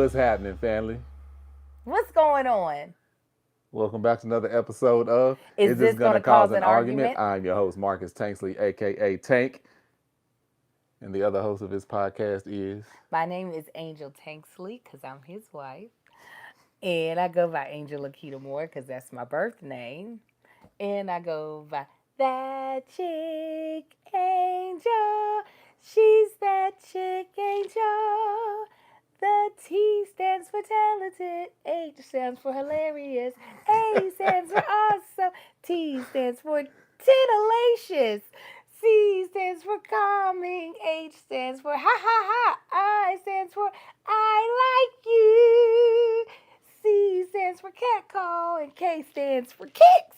What's happening, family? What's going on? Welcome back to another episode of Is Is This this going Gonna to Cause cause an an Argument? argument? I'm your host, Marcus Tanksley, aka Tank. And the other host of this podcast is. My name is Angel Tanksley because I'm his wife. And I go by Angel Akita Moore because that's my birth name. And I go by that chick Angel. She's that chick Angel. The T stands for talented, H stands for hilarious, A stands for awesome, T stands for titillacious, C stands for calming, H stands for ha ha ha, I stands for I like you, C stands for cat call, and K stands for kicks.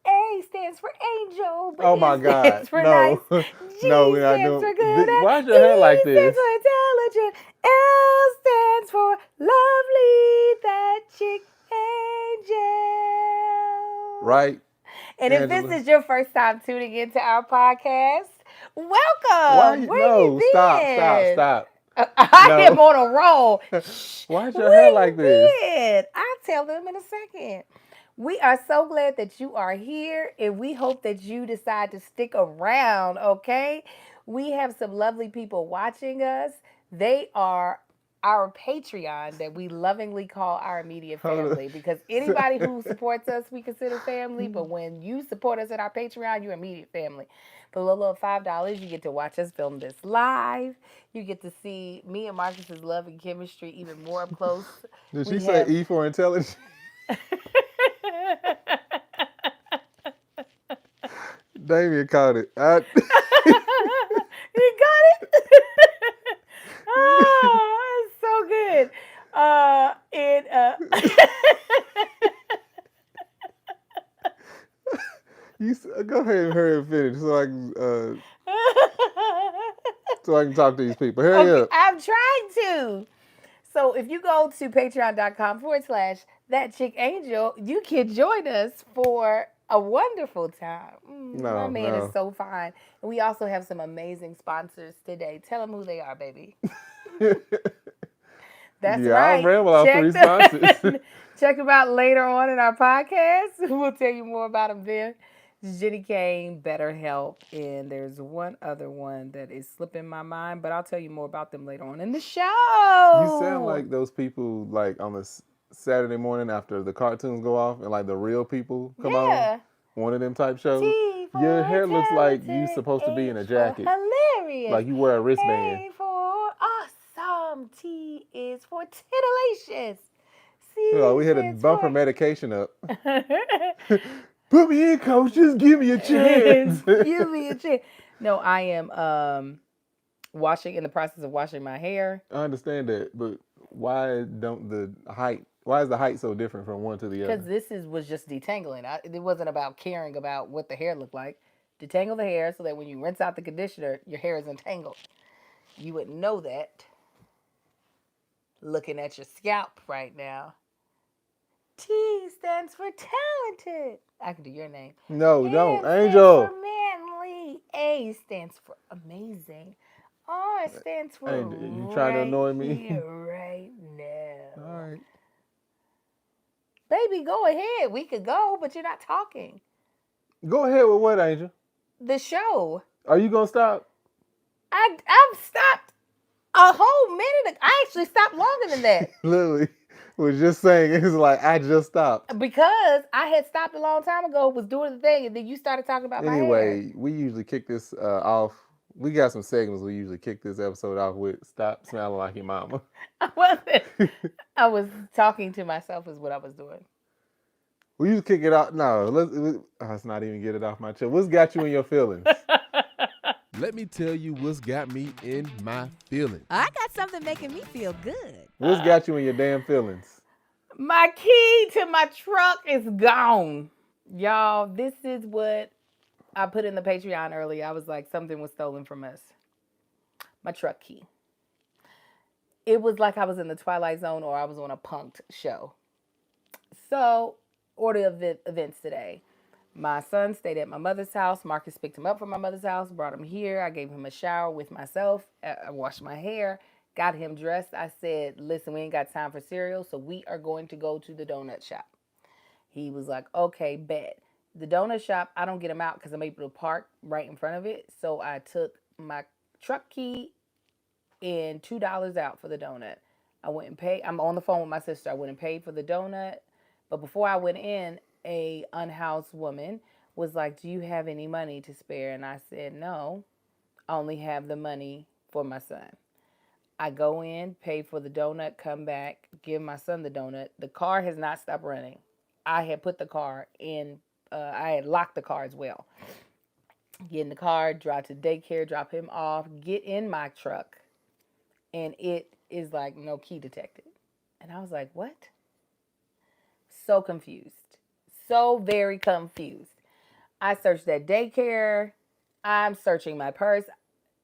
A stands for angel, but Oh my N God. stands for nice. No. No, G we're not stands doing. for good. Why's your hair like E this? stands for intelligent. L stands for lovely. That chick angel. Right, And if this Angela? is your first time tuning into our podcast, Why welcome. you. Where No, you stop, stop, been? stop. I am No. on a roll. Shh. Why's your hair Where you like this? been? I'll tell them in a second. We are so glad that you are here, and we hope that you decide to stick around, okay? We have some lovely people watching us. They are our Patreon that we lovingly call our immediate Hold family because anybody who supports us, we consider family. But when you support us at our Patreon, you're immediate family. For a little over $5, you get to watch us film this live. You get to see me and Marcus's love and chemistry even more up close. Did she We say have. E for intelligence? Damien caught it. You got it. Oh, it's so good. And Go ahead and hurry and finish so I can talk to these people. Hurry okay, up. I'm trying to. So if you go to patreon.com/, that chick angel, you can join us for a wonderful time. My No, man is no. so fine. And we also have some amazing sponsors today. Tell them who they are, baby. That's Yeah, I'll right. ramble off three sponsors. Check them out later on in our podcast. We'll tell you more about them then. Jenny Kane, BetterHelp, and there's one other one that is slipping my mind, but I'll tell you more about them later on in the You sound show. like those people like on a Saturday morning after the cartoons go off and like the real people come on. Yeah. One of them type shows. T Your for hair looks like you talented, supposed to be in a H for jacket. hilarious, Like you wear a wristband. A for awesome, T is for titillacious, Oh, C we had to stands bump her for medication up. Put me in, coach. Just give me a chance. give me a chance. No, I am in the process of washing my hair. I understand that, but why don't the height? Why is the height so different from one to the Because other? was just detangling. It wasn't about caring about what the hair looked like. Detangle the hair so that when you rinse out the conditioner, your hair is entangled. You wouldn't know that looking at your scalp right now. T stands for talented. I can do your name. No, don't, M stands Angel. for manly. A stands for amazing. R stands for Angel, you trying to annoy me? here, right now. All right. Baby, go ahead. We could go, but you're not talking. Go ahead with what, Angel? The show. Are you gonna stop? I've stopped a whole minute ago. I actually stopped longer than that. Literally, was just saying. It's like I just stopped. Because I had stopped a long time ago, was doing the thing, and then you started talking about my hair. Anyway, we usually kick this off. We got some segments we usually kick this episode off with. Stop smelling like your mama. I wasn't. I was talking to myself is what I was doing. We used to kick it off. No, let's not even get it off my chest. What's got you in your feelings? Let me tell you what's got me in my feelings. I got something making me feel good. What's got you in your damn feelings? My key to my truck is gone. Y'all, this is what I put in the Patreon earlier. I was like, something was stolen from us. My truck key. It was like I was in the Twilight Zone or I was on a punked show. So, order of events today. My son stayed at my mother's house. Marcus picked him up from my mother's house, brought him here. I gave him a shower with myself. I washed my hair, got him dressed. I said, listen, we ain't got time for cereal, so we are going to go to the donut shop. He was like, okay, bet. The donut shop, I don't get him out because I'm able to park right in front of it. So I took my truck key and $2 out for the donut. I went and paid. I'm on the phone with my sister. I went and paid for the donut. But before I went in, a unhoused woman was like, do you have any money to spare? And I said, no, I only have the money for my son. I go in, pay for the donut, come back, give my son the donut. The car has not stopped running. I had put the car in, I had locked the car as well. Get in the car, drive to daycare, drop him off, get in my truck, and it is like no key detected. And I was like, what? So confused. So very confused. I searched that daycare. I'm searching my purse.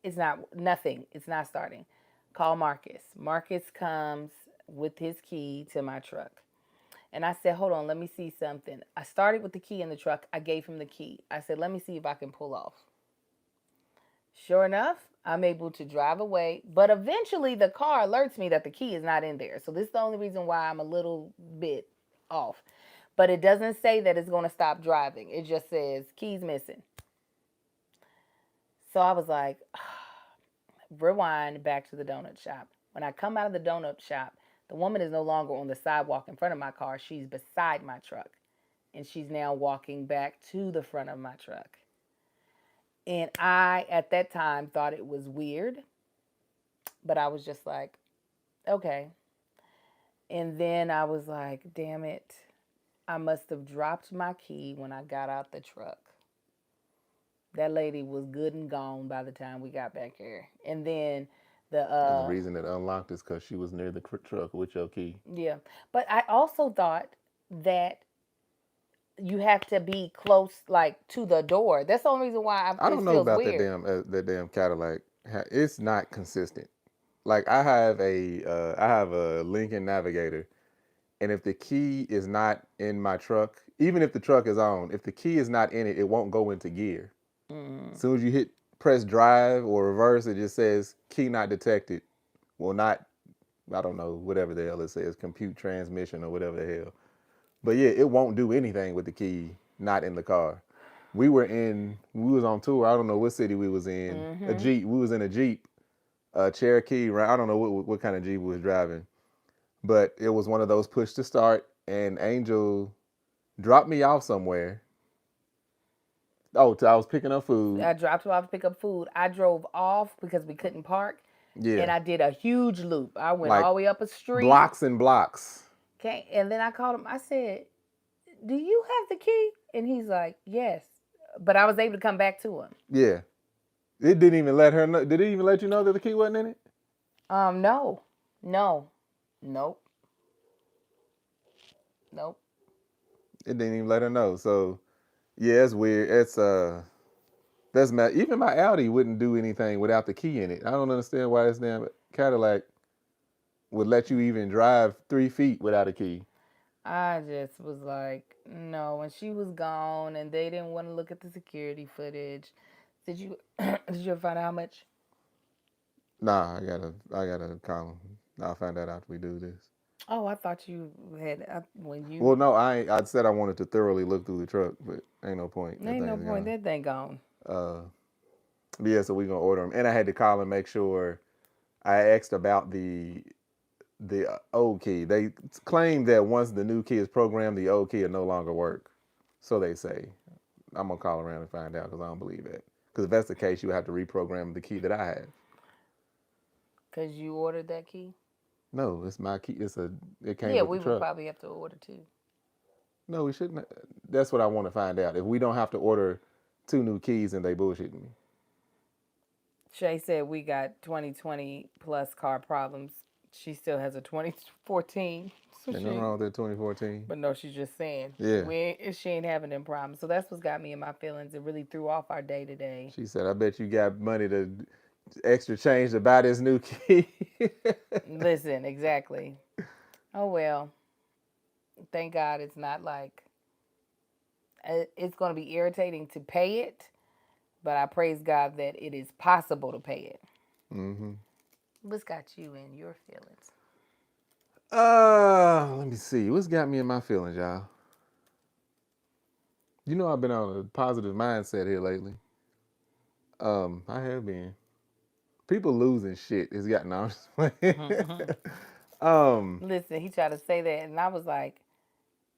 It's not, nothing. It's not starting. Call Marcus. Marcus comes with his key to my truck. And I said, hold on, let me see something. I started with the key in the truck. I gave him the key. I said, let me see if I can pull off. Sure enough, I'm able to drive away. But eventually the car alerts me that the key is not in there. So this is the only reason why I'm a little bit off. But it doesn't say that it's going to stop driving. It just says keys missing. So I was like, rewind back to the donut shop. When I come out of the donut shop, the woman is no longer on the sidewalk in front of my car. She's beside my truck. And she's now walking back to the front of my truck. And I, at that time, thought it was weird. But I was just like, okay. And then I was like, damn it. I must have dropped my key when I got out the truck. That lady was good and gone by the time we got back here. And then And the reason it unlocked is because she was near the truck with your key. yeah. But I also thought that you have to be close, like, to the door. That's the only reason why I it don't know feels about weird. that damn Cadillac. It's not consistent. Like I have a Lincoln Navigator, and if the key is not in my truck, even if the truck is on, if the key is not in it, it won't go into gear. As soon as you press drive or reverse, it just says key not detected. Well, not, I don't know, whatever the hell it says, compute transmission or whatever the hell. But yeah, it won't do anything with the key not in the car. We was on tour. I don't know what city we was in. A Jeep. We was in a Jeep, Cherokee. I don't know what kind of Jeep we was driving, but it was one of those push to start. And Angel dropped me off somewhere. Oh, I was picking up food. I dropped her off to pick up food. I drove off because we couldn't park. Yeah. And I did a huge loop. I went Like all the way up a street. Blocks and blocks. Okay. And then I called him. I said, do you have the key? And he's like, yes. But I was able to come back to him. Yeah. It didn't even let her know. Did it even let you know that the key wasn't in it? No. Nope. It didn't even let her know. So, yeah, it's weird. It's even my Audi wouldn't do anything without the key in it. I don't understand why this damn Cadillac would let you even drive 3 feet without a key. I just was like, no. When she was gone and they didn't want to look at the security footage, did you ever find out how much? Nah, I gotta call him. I'll find out after we do this. Oh, I thought you had when you. Well, no, I said I wanted to thoroughly look through the truck, but ain't no point. Ain't no point. That thing gone. Yeah, so we gonna order them, and I had to call and make sure. I asked about the old key. They claim that once the new key is programmed, the old key will no longer work. So they say. I'm gonna call around and find out because I don't believe that. Because if that's the case, you would have to reprogram the key that I have. Because you ordered that key? No, it's my key. It came with the truck. Yeah, we would probably have to order two. No, we shouldn't. That's what I want to find out. If we don't have to order 2 new keys, and they bullshitting me. Shay said we got 2020 plus car problems. She still has a 2014. So Ain't nothing wrong with that 2014. But no, she's just saying. Yeah. She ain't having them problems. So that's what's got me in my feelings. It really threw off our day today. She said, I bet you got money to extra change to buy this new key. Listen, exactly. Oh, well. Thank God it's not like, it's going to be irritating to pay it, but I praise God that it is possible to pay it. Mm-hmm. What's got you in your feelings? Let me see. What's got me in my feelings, y'all? You know I've been on a positive mindset here lately. I have been. People losing shit has gotten on. Listen, he tried to say that, and I was like,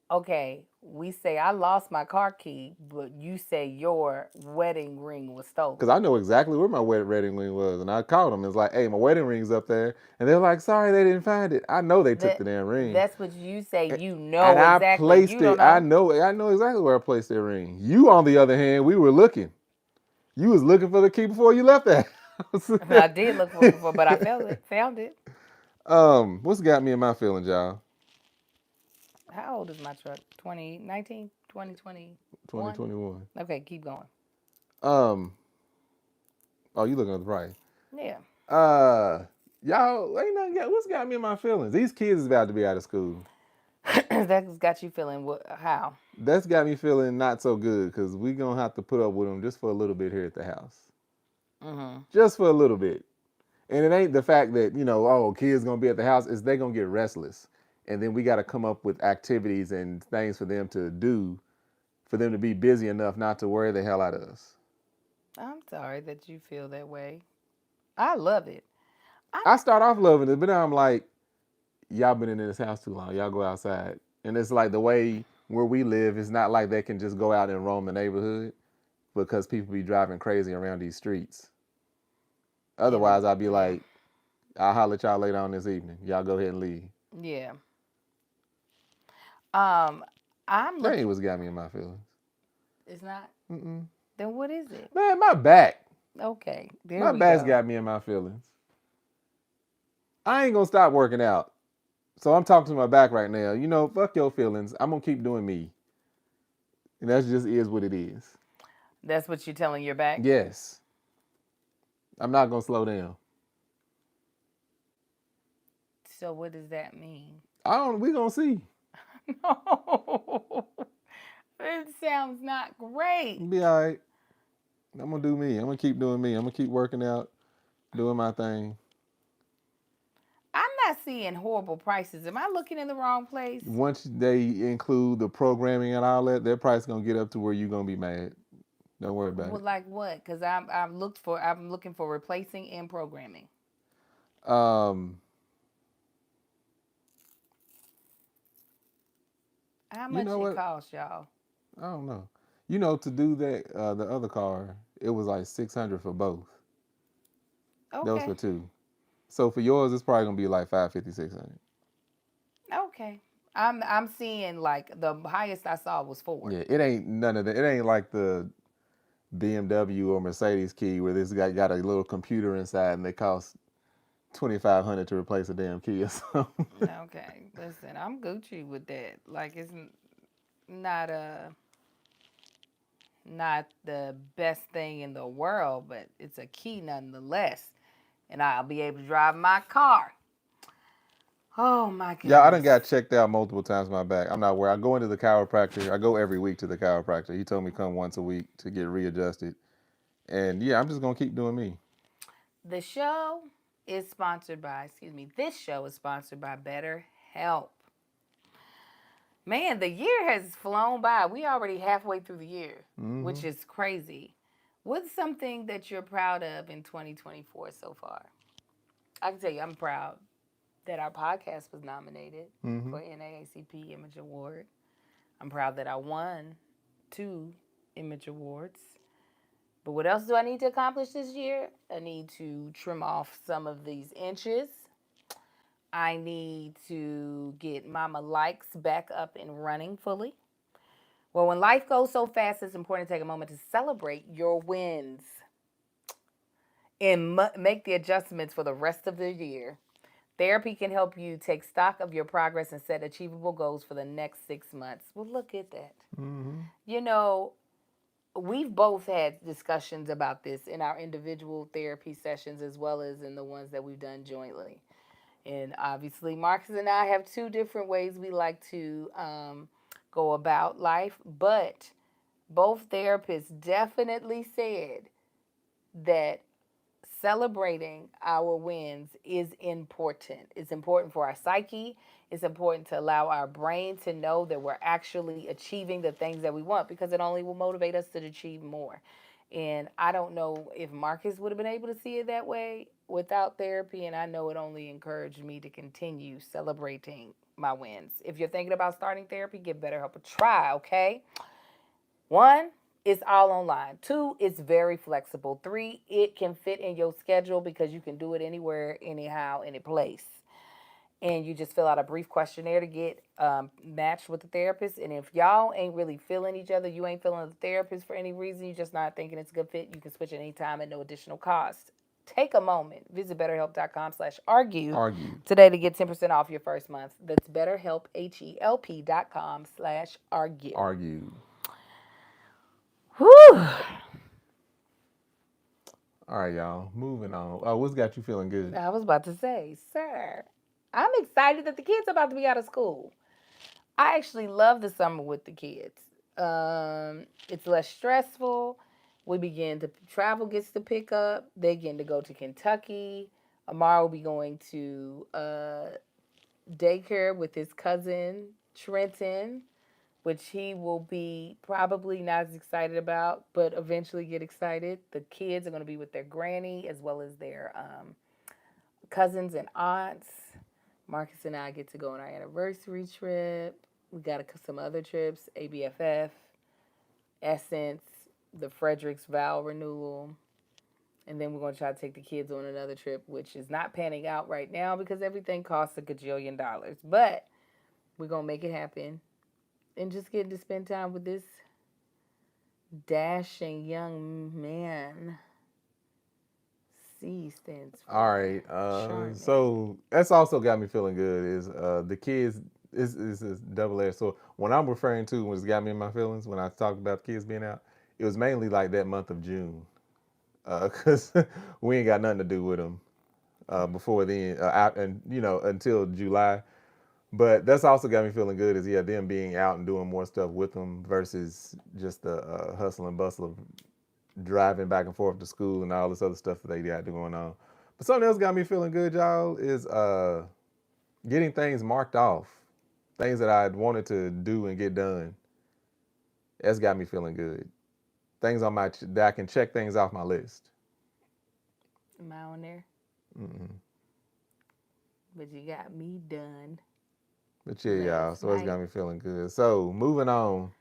okay, we say I lost my car key, but you say your wedding ring was stolen. Because I know exactly where my wedding ring was, and I called them. It's like, hey, my wedding ring's up there, and they're like, sorry, they didn't find it. I know they took the damn ring. That's what you say. You know And I exactly. placed You it. don't know. I know exactly where I placed that ring. You, on the other hand, we were looking. You was looking for the key before you left that house. I did look for it before, but I found it. What's got me in my feelings, y'all? How old is my truck? 2019? 2021? 2021. Okay, keep going. Oh, you looking at the price? Yeah. Y'all ain't nothing yet. What's got me in my feelings? These kids is about to be out of school. That's got you feeling how? That's got me feeling not so good because we gonna have to put up with them just for a little bit here at the house. Mm-hmm. Just for a little bit. And it ain't the fact that, kids gonna be at the house, is they gonna get restless. And then we gotta come up with activities and things for them to do, for them to be busy enough not to worry the hell out of us. I'm sorry that you feel that way. I love it. I start off loving it, but now I'm like, y'all been in this house too long. Y'all go outside. And it's like the way where we live, it's not like they can just go out and roam the neighborhood because people be driving crazy around these streets. Otherwise, I'd be like, I'll holler at y'all later on this evening. Y'all go ahead and leave. Yeah. That ain't what's got me in my feelings. It's not? Mm-mm. Then what is it? Man, my back. Okay. My back's got me in my feelings. I ain't gonna stop working out. So I'm talking to my back right now. Fuck your feelings. I'm gonna keep doing me. And that just is what it is. That's what you're telling your back? Yes. I'm not gonna slow down. So what does that mean? We gonna see. No. It sounds not great. Be all right. I'm gonna do me. I'm gonna keep doing me. I'm gonna keep working out, doing my thing. I'm not seeing horrible prices. Am I looking in the wrong place? Once they include the programming and all that, their price gonna get up to where you're gonna be mad. Don't worry about it. Like what? Because I'm looking for replacing and programming. How much it costs, y'all? I don't know. To do that, the other car, it was like $600 for both. Okay. That was for two. So for yours, it's probably gonna be like $550, $600. Okay. I'm seeing like the highest I saw was 4. Yeah, it ain't none of that. It ain't like the BMW or Mercedes key where this guy got a little computer inside and they cost $2,500 to replace a damn key or something. Okay, listen, I'm Gucci with that. Like it's not not the best thing in the world, but it's a key nonetheless, and I'll be able to drive my car. Oh my goodness. Yeah, I done got checked out multiple times my back. I'm not worried. I go into the chiropractor. I go every week to the chiropractor. He told me come once a week to get readjusted. And yeah, I'm just gonna keep doing me. This show is sponsored by BetterHelp. Man, the year has flown by. We already halfway through the year, which is crazy. What's something that you're proud of in 2024 so far? I can tell you I'm proud that our podcast was nominated for NAACP Image Award. I'm proud that I won 2 Image Awards. But what else do I need to accomplish this year? I need to trim off some of these inches. I need to get Mama Likes back up and running fully. Well, when life goes so fast, it's important to take a moment to celebrate your wins and make the adjustments for the rest of the year. Therapy can help you take stock of your progress and set achievable goals for the next 6 months. Well, look at that. We've both had discussions about this in our individual therapy sessions as well as in the ones that we've done jointly. And obviously, Marcus and I have 2 different ways we like to go about life, but both therapists definitely said that celebrating our wins is important. It's important for our psyche. It's important to allow our brain to know that we're actually achieving the things that we want, because it only will motivate us to achieve more. And I don't know if Marcus would have been able to see it that way without therapy. And I know it only encouraged me to continue celebrating my wins. If you're thinking about starting therapy, give BetterHelp a try, okay? 1, it's all online. 2, it's very flexible. 3, it can fit in your schedule because you can do it anywhere, anyhow, any place. And you just fill out a brief questionnaire to get matched with the therapist. And if y'all ain't really feeling each other, you ain't feeling the therapist for any reason, you're just not thinking it's a good fit, you can switch at any time at no additional cost. Take a moment. Visit betterhelp.com/argue Argue. today to get 10% off your first month. That's betterhelp, HELP.com/argue. Argue. Whew. All right, y'all. Moving on. Oh, what's got you feeling good? I was about to say, sir, I'm excited that the kids are about to be out of school. I actually love the summer with the kids. It's less stressful. We begin to travel gets to pick up. They get to go to Kentucky. Amar will be going to daycare with his cousin Trenton, which he will be probably not as excited about, but eventually get excited. The kids are going to be with their granny as well as their cousins and aunts. Marcus and I get to go on our anniversary trip. We got some other trips, ABFF, Essence, the Frederick's vow renewal. And then we're going to try to take the kids on another trip, which is not panning out right now because everything costs $1 gajillion. But we're going to make it happen. And just getting to spend time with this dashing young man. C stands for. All right. So that's also got me feeling good is the kids is double-edged. So when I'm referring to what's got me in my feelings when I talked about the kids being out, it was mainly like that month of June. Because we ain't got nothing to do with them before then, out and until July. But that's also got me feeling good is them being out and doing more stuff with them versus just the hustle and bustle of driving back and forth to school and all this other stuff that they got going on. But something else got me feeling good, y'all, is getting things marked off, things that I wanted to do and get done. That's got me feeling good. Things on that I can check things off my list. Am I on there? Mm-mm. But you got me done. But yeah, y'all, so it's got me feeling good. So moving on,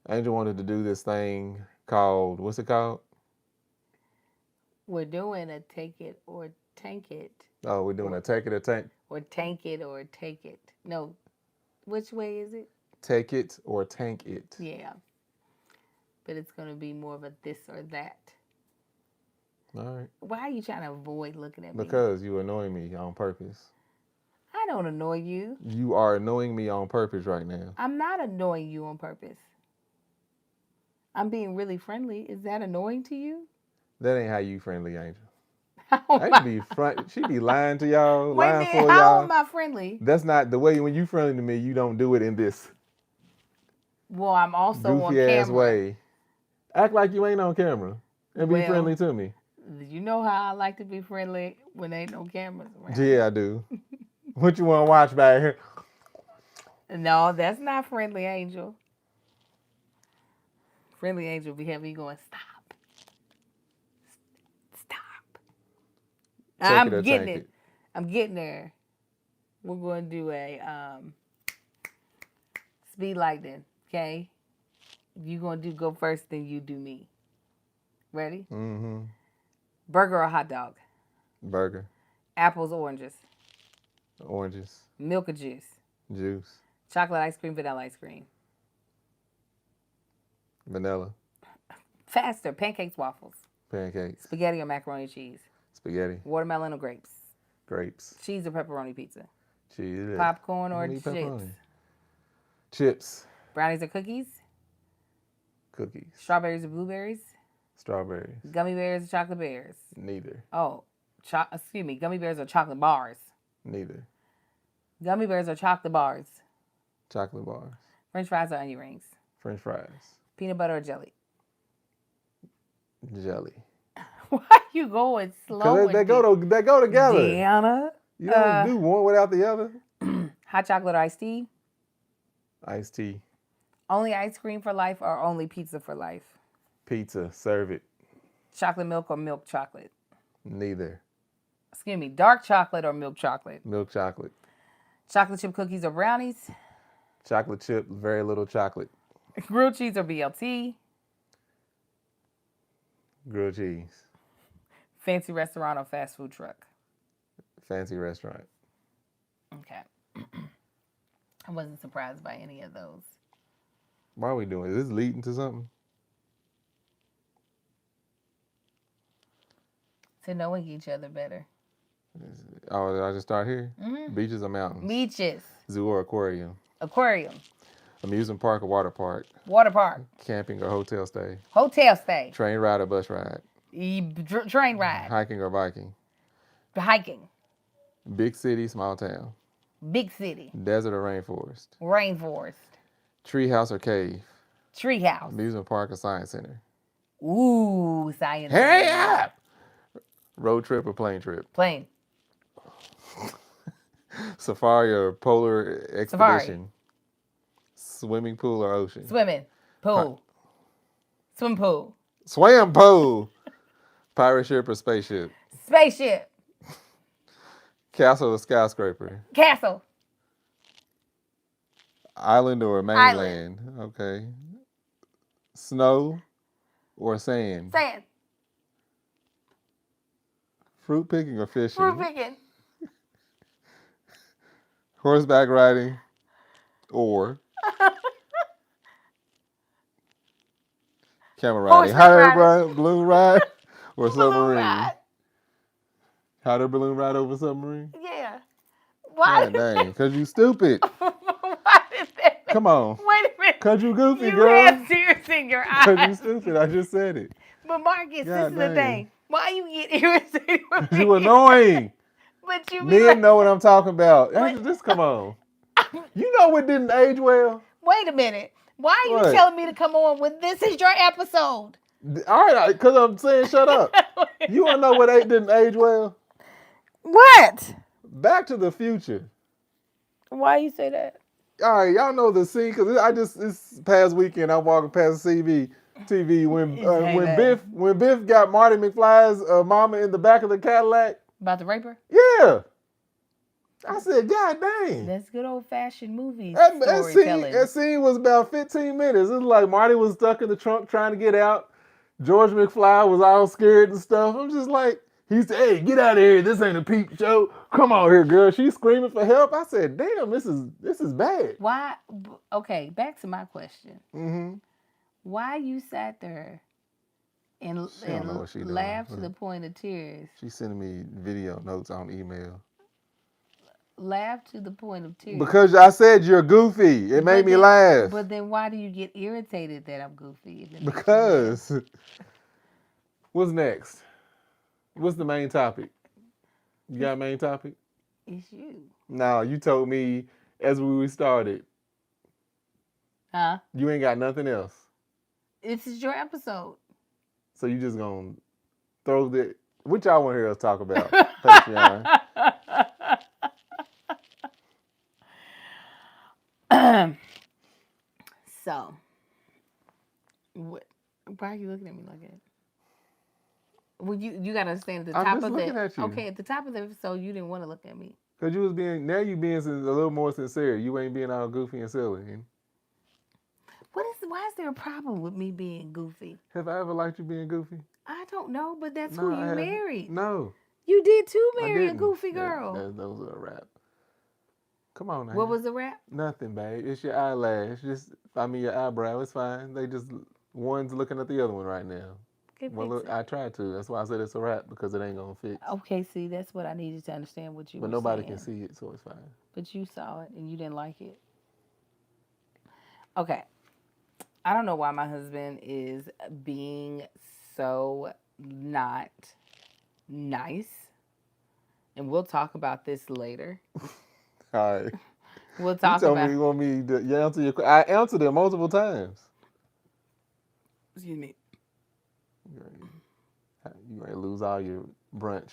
Angel wanted to do this thing called, what's it called? We're doing a take it or tank it. Oh, we're doing a take it or tank? Or tank it or take it. No, which way is it? Take it or tank it. Yeah. But it's going to be more of a this or that. All right. Why are you trying to avoid looking at me? Because you annoy me on purpose. I don't annoy you. You are annoying me on purpose right now. I'm not annoying you on purpose. I'm being really friendly. Is that annoying to you? That ain't how you friendly, Angel. Oh She be lying to y'all, Wait a lying minute, for how y'all. am I friendly? That's not the way. When you friendly to me, you don't do it in this Well, I'm also on goofy camera. ass way. Act like you ain't on camera and be friendly to me. You know how I like to be friendly when ain't no cameras around. Yeah, I do. What you want to watch back here? No, that's not friendly, Angel. Friendly Angel be having you going, stop. Stop. I'm getting it. I'm getting there. We're going to do a speed lightning, okay? You going to go first, then you do me. Ready? Mm-hmm. Burger or hot dog? Burger. Apples or oranges? Oranges. Milk or juice? Juice. Chocolate ice cream, vanilla ice cream? Vanilla. Faster, pancakes, waffles? Pancakes. Spaghetti or macaroni and cheese? Spaghetti. Watermelon or grapes? Grapes. Cheese or pepperoni pizza? Cheese. Popcorn or chips? Pepperoni. Chips. Brownies or cookies? Cookies. Strawberries or blueberries? Strawberries. Gummy bears or chocolate bears? Neither. Oh, gummy bears or chocolate bars? Neither. Gummy bears or chocolate bars? Chocolate bars. French fries or onion rings? French fries. Peanut butter or jelly? Jelly. Why you going slow? Because they go together. Deanna. You don't do one without the other. Hot chocolate or iced tea? Iced tea. Only ice cream for life or only pizza for life? Pizza. Serve it. Chocolate milk or milk chocolate? Neither. Excuse me, dark chocolate or milk chocolate? Milk chocolate. Chocolate chip cookies or brownies? Chocolate chip, very little chocolate. Grilled cheese or BLT? Grilled cheese. Fancy restaurant or fast food truck? Fancy restaurant. Okay. I wasn't surprised by any of those. Why are we doing this? Is this leading to something? To knowing each other better. Oh, did I just start here? Mm-hmm. Beaches or mountains? Beaches. Zoo or aquarium? Aquarium. Amusement park or water park? Water park. Camping or hotel stay? Hotel stay. Train ride or bus ride? Train ride. Hiking or biking? Hiking. Big city, small town? Big city. Desert or rainforest? Rainforest. Tree house or cave? Treehouse. Amusement park or science center? Ooh, science. Hurry up! Road trip or plane trip? Plane. Safari or polar expedition? Swimming pool or ocean? Swimming. Pool. Swim pool. Swam pool. Pirate ship or spaceship? Spaceship. Castle or skyscraper? Castle. Island or mainland? Okay. Snow or sand? Sand. Fruit picking or fishing? Fruit picking. Horseback riding or camel riding? Hot air balloon ride or submarine? Ride. Hot air balloon ride over submarine? Yeah. Why? God dang, because you stupid. Why did that? Come on. Wait a minute. Because you goofy, You girl. have tears in your Because you eyes. stupid. I just said it. But Marcus, God this is the dang. thing. Why you get irritated with me? You annoying. But you be Men like, know what I'm talking about. What? Just come on. You know what didn't age well? wait a minute. Why are you What? telling me to come on when this is your episode? All right, because I'm saying shut up. You want to know what didn't age well? What? Back to the Future. Why you say that? All right, y'all know the scene because this past weekend I'm walking past TV when Biff got Marty McFly's mama in the back of the Cadillac. About the raper? Yeah. I said, God dang. That's good old fashioned movie That storytelling. scene was about 15 minutes. It was like Marty was stuck in the trunk trying to get out. George McFly was all scared and stuff. I'm just like, he said, hey, get out of here. This ain't a peep show. Come on here, girl. She's screaming for help. I said, damn, this is bad. Why? Okay, back to my question. Mm-hmm. Why you sat there and don't know what she doing. laughed to the point of tears? She's sending me video notes on email. Laughed to the point of tears. Because I said you're goofy. It made me laugh. But then why do you get irritated that I'm goofy? Because. What's next? What's the main topic? You got a main topic? It's you. No, you told me as we started. Huh? You ain't got nothing else. This is your episode. So you just gonna throw the... What y'all want to hear us talk about? Patreon. So, what? Why are you looking at me like that? Well, you gotta understand at the I'm top just of looking the at you. okay at the top of the episode you didn't want to look at me. Because you was being... Now you being a little more sincere. You ain't being all goofy and silly. Why is there a problem with me being goofy? Have I ever liked you being goofy? I don't know, but that's No, who I you haven't. married. No. You did too, I marry a didn't. goofy girl. Those are a rap. Come on now. What was the rap? Nothing, babe. It's your eyelash. Your eyebrow. It's fine. They just... One's looking at the other one right now. Well, look, I tried to. That's why I said it's a wrap, because it ain't going to fix. Okay, see, that's what I needed to understand what you But were nobody saying. can see it, so it's fine. But you saw it and you didn't like it. Okay. I don't know why my husband is being so not nice. And we'll talk about this later. All right. We'll talk you told about... me you want me to answer your question. I answered it multiple times. Excuse me. You might lose all your brunch.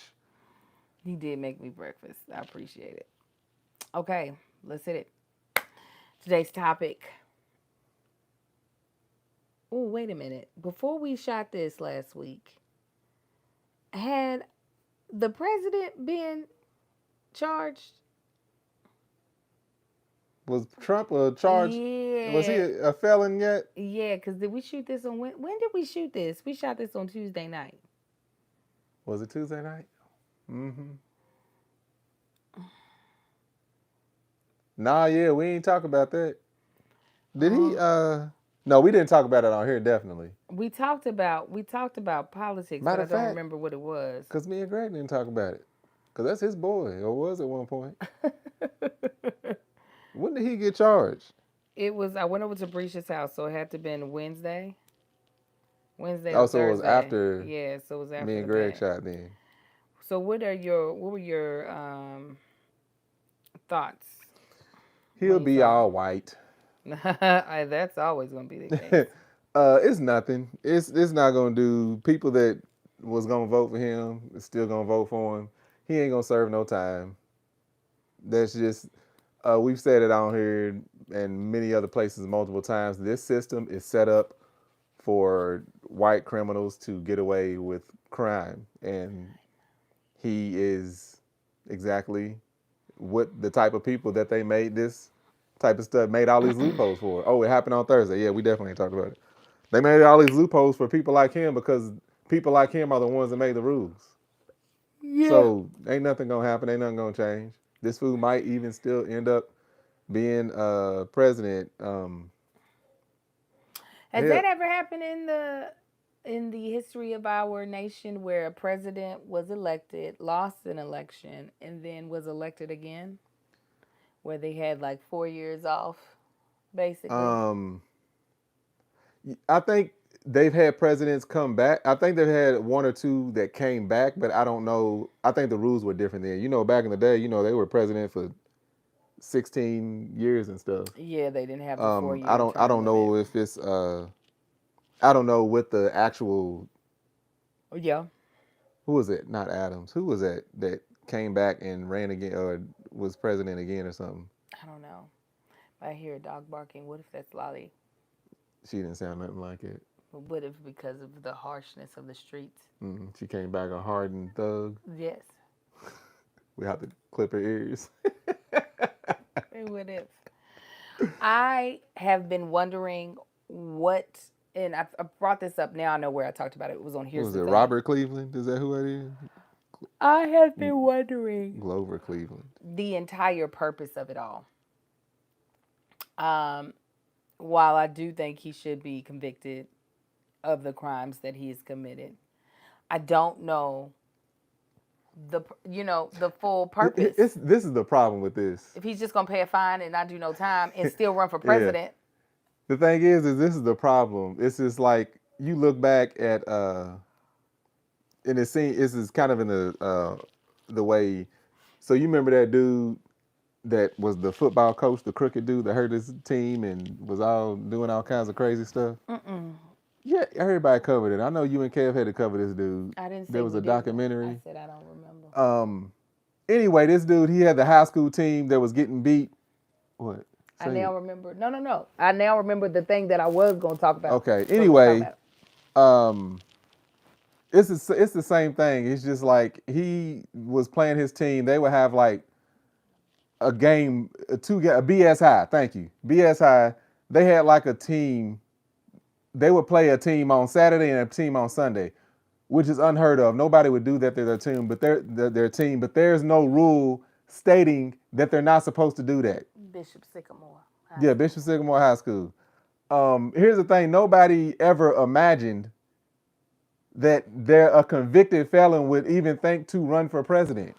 He did make me breakfast. I appreciate it. Okay, let's hit it. Today's topic. Oh, wait a minute. Before we shot this last week, had the president been charged? Was Trump charged? Was he Yeah. a felon yet? Yeah, because did we shoot this on when did we shoot this? We shot this on Tuesday night. Was it Tuesday night? Mm-hmm. Nah, yeah, we ain't talk about that. Did he? No, we didn't talk about it on here. Definitely. We talked about politics, Matter but I of don't fact, remember what it was. cause me and Greg didn't talk about it. Cause that's his boy, or was at one point. When did he get charged? It was I went over to Brisha's house, so it had to been Wednesday. Wednesday Oh, or so it was Thursday. after Yeah, so it was after me and the Greg fact. shot then. So what were your thoughts? He'll when you be saw all white. That's always gonna be the case. It's nothing. It's not gonna do. People that was gonna vote for him is still gonna vote for him. He ain't gonna serve no time. That's just we've said it on here and many other places multiple times. This system is set up for white criminals to get away with crime, and he is exactly what the type of people that they made this type of stuff, made all these loopholes for. Oh, it happened on Thursday. Yeah, we definitely talked about it. They made all these loopholes for people like him because people like him are the ones that made the rules. Yeah. So ain't nothing gonna happen. Ain't nothing gonna change. This fool might even still end up being president. Has Yeah. that ever happened in the history of our nation where a president was elected, lost an election, and then was elected again? Where they had like 4 years off, basically. I think they've had presidents come back. I think they've had one or two that came back, but I don't know. I think the rules were different then. Back in the day, they were president for 16 years and stuff. Yeah, they didn't have the 4 year I don't term know limit. if it's I don't know what the actual Yeah. who was it? Not Adams. Who was that came back and ran again or was president again or something? I don't know. I hear a dog barking. What if that's Lolly? She didn't sound nothing like it. What if because of the harshness of the streets? She came back a hardened thug. Yes. We have to clip her ears. What if? I have been wondering what, and I brought this up now. I know where I talked about it. It was on Here's Was the it Thing. Robert Cleveland? Is that who it is? I have been wondering Glover Cleveland. the entire purpose of it all. While I do think he should be convicted of the crimes that he has committed, I don't know the full purpose. This is the problem with this. If he's just gonna pay a fine and not do no time and still run for president. The thing is this is the problem. It's just like you look back at and it seems this is kind of in the way. So you remember that dude that was the football coach, the crooked dude that hurt his team and was all doing all kinds of crazy stuff? Yeah, everybody covered it. I know you and Kev had to cover this dude. I didn't say there was we a didn't. documentary. I said I don't remember. Anyway, this dude, he had the high school team that was getting beat. What? I now remember. No. I now remember the thing that I was going to talk about. Okay. Anyway, it's the same thing. It's just like he was playing his team. They would have like a game, a BS High. Thank you, BS High. They had like a team. They would play a team on Saturday and a team on Sunday, which is unheard of. Nobody would do that to their team, but their team. But there's no rule stating that they're not supposed to do that. Bishop Sycamore. Yeah, Bishop Sycamore High School. Here's the thing. Nobody ever imagined that a convicted felon would even think to run for president.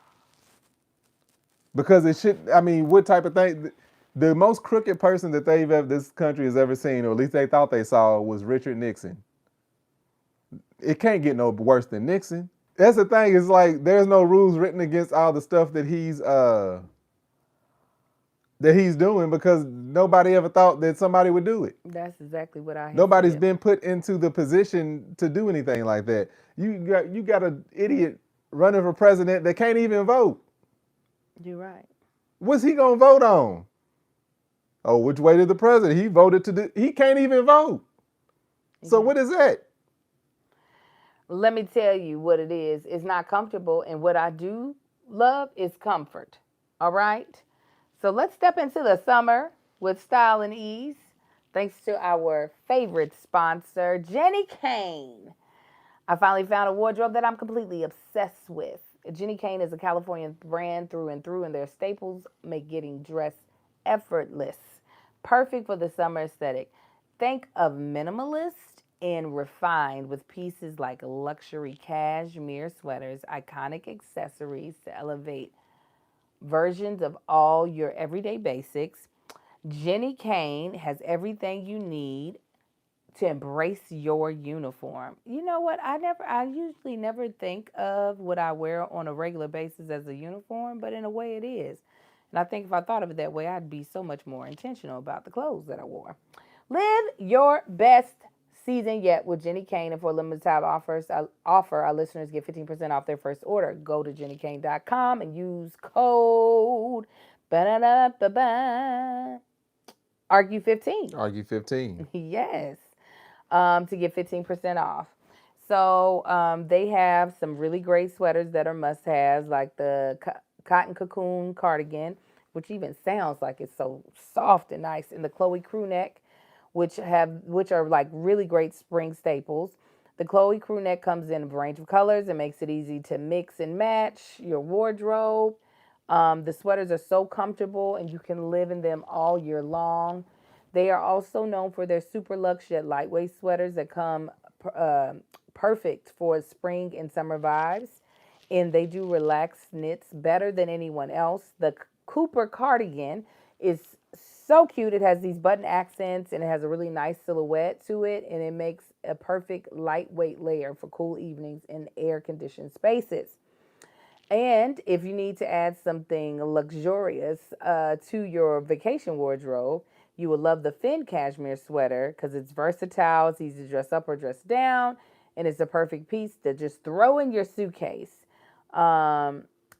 Because it should, I mean, what type of thing? The most crooked person that this country has ever seen, or at least they thought they saw, was Richard Nixon. It can't get no worse than Nixon. That's the thing. It's like there's no rules written against all the stuff that he's that he's doing because nobody ever thought that somebody would do it. That's exactly what I had Nobody's said. been put into the position to do anything like that. You got an idiot running for president that can't even vote. You're right. What's he gonna vote on? Oh, which way did the president? He voted to do. He can't even vote. So what is that? Let me tell you what it is. It's not comfortable, and what I do love is comfort. All right? So let's step into the summer with style and ease. Thanks to our favorite sponsor, Jenny Kane. I finally found a wardrobe that I'm completely obsessed with. Jenny Kane is a California brand through and through, and their staples make getting dressed effortless. Perfect for the summer aesthetic. Think of minimalist and refined with pieces like luxury cashmere sweaters, iconic accessories to elevate versions of all your everyday basics. Jenny Kane has everything you need to embrace your uniform. You know what? I usually never think of what I wear on a regular basis as a uniform, but in a way it is. And I think if I thought of it that way, I'd be so much more intentional about the clothes that I wore. Live your best season yet with Jenny Kane, and for a limited time offer our listeners get 15% off their first order. Go to jennykane.com and use code ARGUE15. Argue 15. Yes, to get 15% off. So they have some really great sweaters that are must-haves, like the cotton cocoon cardigan, which even sounds like it's so soft and nice, and the Chloe crew neck, which are like really great spring staples. The Chloe crew neck comes in a range of colors and makes it easy to mix and match your wardrobe. The sweaters are so comfortable and you can live in them all year long. They are also known for their super luxe yet lightweight sweaters that come perfect for spring and summer vibes. And they do relaxed knits better than anyone else. The Cooper cardigan is so cute. It has these button accents and it has a really nice silhouette to it. And it makes a perfect lightweight layer for cool evenings in air conditioned spaces. And if you need to add something luxurious to your vacation wardrobe, you will love the Finn cashmere sweater because it's versatile, it's easy to dress up or dress down, and it's a perfect piece to just throw in your suitcase.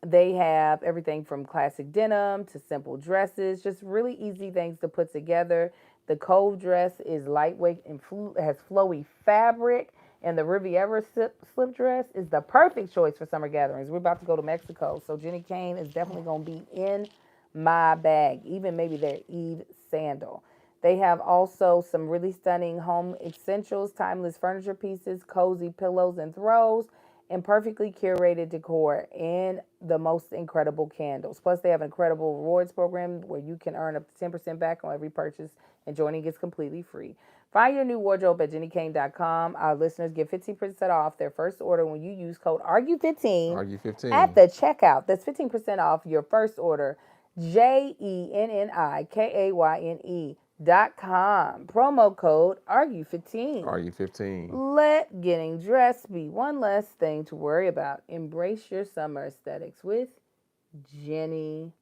They have everything from classic denim to simple dresses, just really easy things to put together. The Cove dress is lightweight and has flowy fabric. And the Riviera slip dress is the perfect choice for summer gatherings. We're about to go to Mexico, so Jenny Kane is definitely going to be in my bag, even maybe their Eve sandal. They have also some really stunning home essentials, timeless furniture pieces, cozy pillows and throws, and perfectly curated decor and the most incredible candles. Plus, they have an incredible rewards program where you can earn up to 10% back on every purchase, and joining is completely free. Find your new wardrobe at jennykane.com. Our listeners get 15% off their first order when you use code ARGUE15 Argue 15. at the checkout. That's 15% off your first order. JENNIKAYNE.com. Promo code ARGUE15. Argue 15. Let getting dressed be one less thing to worry about. Embrace your summer aesthetics with Jenny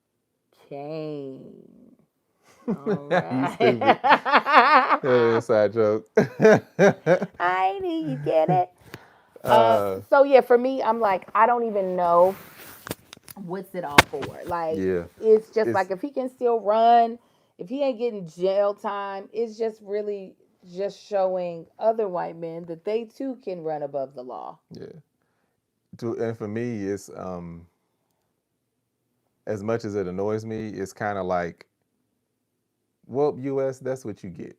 Kane. All right. Inside joke. I knew you get it. So yeah, for me, I'm like, I don't even know what's it all for. Like, Yeah. it's just It's- like if he can still run, if he ain't getting jail time, it's just really just showing other white men that they too can run above the law. Yeah. And for me, it's as much as it annoys me, it's kind of like, well, U.S., that's what you get.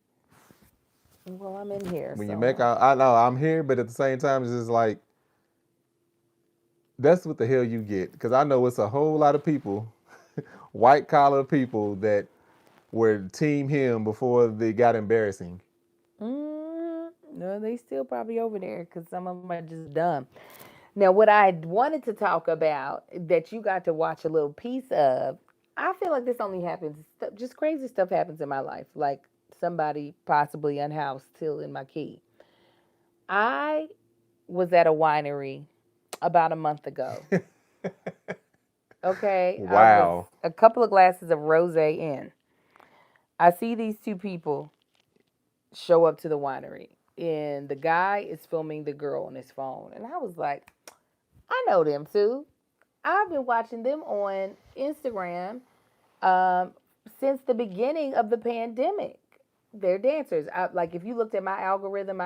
Well, I'm in here. When so. you make out, I know I'm here, but at the same time, it's just like, that's what the hell you get. Because I know it's a whole lot of people, white collar people, that were team him before they got embarrassing. No, they still probably over there because some of them are just dumb. Now, what I wanted to talk about that you got to watch a little piece of, I feel like this only happens, just crazy stuff happens in my life, like somebody possibly unhoused still in my key. I was at a winery about a month ago. Okay, I was Wow. a couple of glasses of rosé in. I see these two people show up to the winery, and the guy is filming the girl on his phone, and I was like, I know them too. I've been watching them on Instagram um, since the beginning of the pandemic. They're dancers. Like if you looked at my algorithm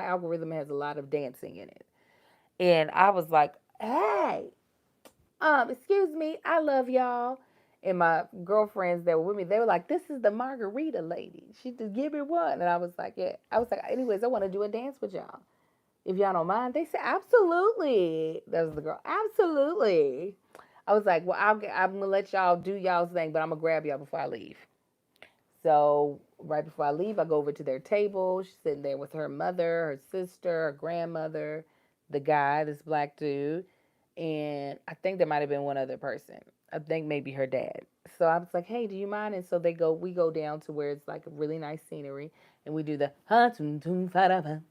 has a lot of dancing in it, and I was like, hey, excuse me, I love y'all. And my girlfriends that were with me, they were like, this is the margarita lady. She just give me one. And I was like, yeah. I was like, anyways, I want to do a dance with y'all. If y'all don't mind. They said, absolutely. That was the girl. Absolutely. I was like, well, I'm going to let y'all do y'all's thing, but I'm going to grab y'all before I leave. So right before I leave, I go over to their table. She's sitting there with her mother, her sister, her grandmother, the guy, this black dude, and I think there might have been one other person. I think maybe her dad. So I was like, "Hey, do you mind?" And so we go down to where it's like a really nice scenery, and we do the ha tum tum fa da ba,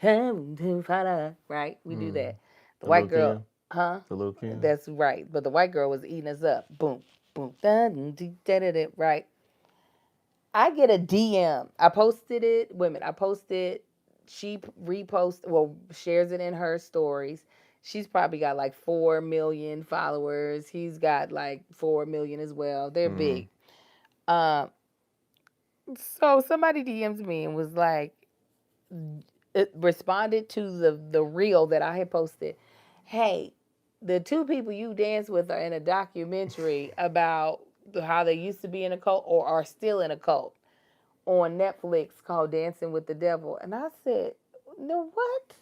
ha tum fa da, right? We do Mm. that. The The little white girl, Kim. huh? The little Kim. That's right. But the white girl was eating us up. Boom, boom, da da da da da. Right. I get a DM. I posted it. Women, I posted. She reposts, well, shares it in her stories. She's probably got like 4 million followers. He's got like 4 million as well. They're Mm. big. Um, so somebody DMs me and was like, it responded to the reel that I had posted. Hey, the two people you dance with are in a documentary about how they used to be in a cult or are still in a cult on Netflix called Dancing with the Devil. And I said, no, what?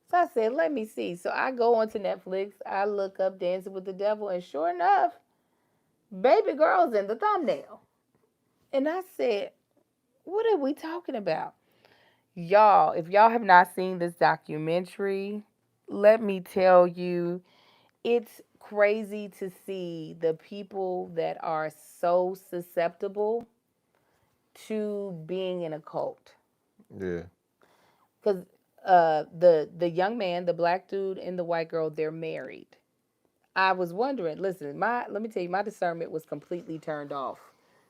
So I said, let me see. So I go onto Netflix, I look up Dancing with the Devil, and sure enough, baby girl's in the thumbnail. And I said, what are we talking about? Y'all, if y'all have not seen this documentary, let me tell you, it's crazy to see the people that are so susceptible to being in a cult. Yeah. Because the young man, the black dude, and the white girl, they're married. I was wondering. Listen, my let me tell you, my discernment was completely turned off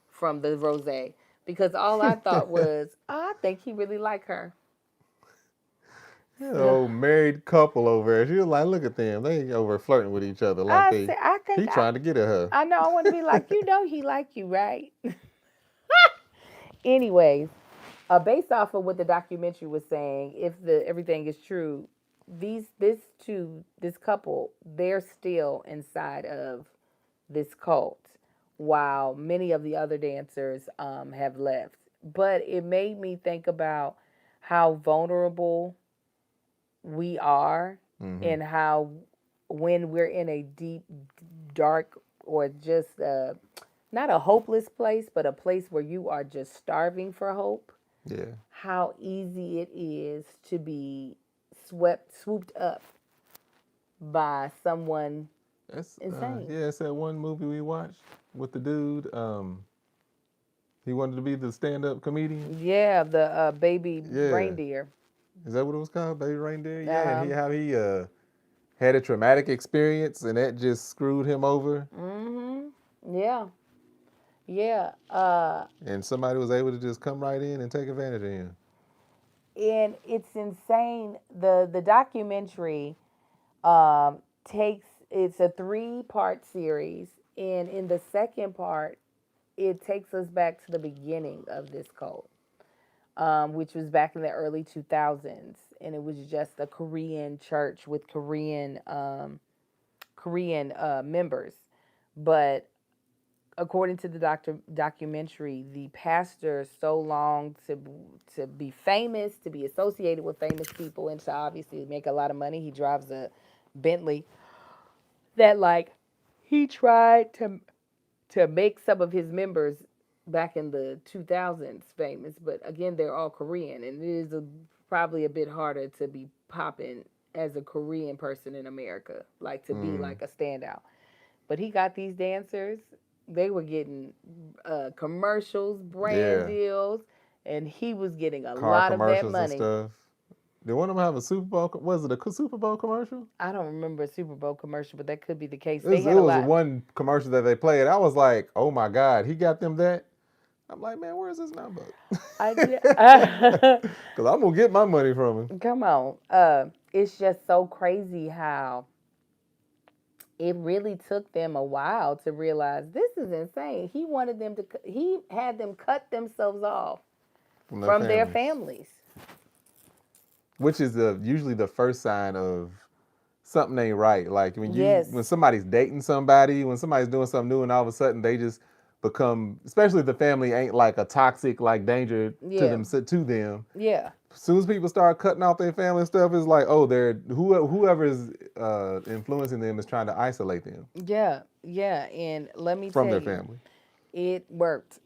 from the rosé because all I thought was, oh, I think he really like her. Yeah, So old married couple over there. She was like, look at them. They over flirting with each other like I they said, I he think trying to get at her. I know I want to be like, you know, he like you, right? Anyways, based off of what the documentary was saying, if the everything is true, this couple, they're still inside of this cult, while many of the other dancers have left. But it made me think about how vulnerable we are, Mm-hmm. and how when we're in a deep, dark, or just not a hopeless place, but a place where you are just starving for hope, Yeah. how easy it is to be swooped up by someone That's insane. yeah, it's that one movie we watched with the dude. He wanted to be the stand up comedian. Yeah, the baby Yeah. reindeer. Is that what it was called? Baby Reindeer? Uh Yeah, and huh. he had a traumatic experience and that just screwed him over. Mhm. Yeah. Yeah. And somebody was able to just come right in and take advantage of him. And it's insane. The documentary takes it's a 3-part series, and in the second part, it takes us back to the beginning of this cult, which was back in the early 2000s, and it was just a Korean church with Korean members. But according to the documentary, the pastor so long to be famous, to be associated with famous people, and to obviously make a lot of money. He drives a Bentley. That like he tried to make some of his members back in the 2000s famous, but again, they're all Korean, and it is probably a bit harder to be popping as a Korean person in America, like to be Mm. like a standout. But he got these dancers; they were getting commercials, brand Yeah. deals, and he was getting a Car lot of that commercials and money. stuff. Did one of them have a Super Bowl? Was it a Super Bowl commercial? I don't remember a Super Bowl commercial, but that could be the case. It They was, it had a was lot. one commercial that they played. I was like, oh my God, he got them that? I'm like, man, where's his number? I did. Because I'm going to get my money from him. Come on. It's just so crazy how it really took them a while to realize this is insane. He wanted them to, he had them cut themselves off from their families. Which is usually the first sign of something ain't right. Like Yes. when somebody's dating somebody, when somebody's doing something new, and all of a sudden they just become, especially if the family ain't like a toxic like danger to them. Yeah. As soon as people start cutting off their family stuff, it's like, oh, they're whoever is influencing them is trying to isolate them. Yeah, yeah, and let me from tell their you, family. It worked.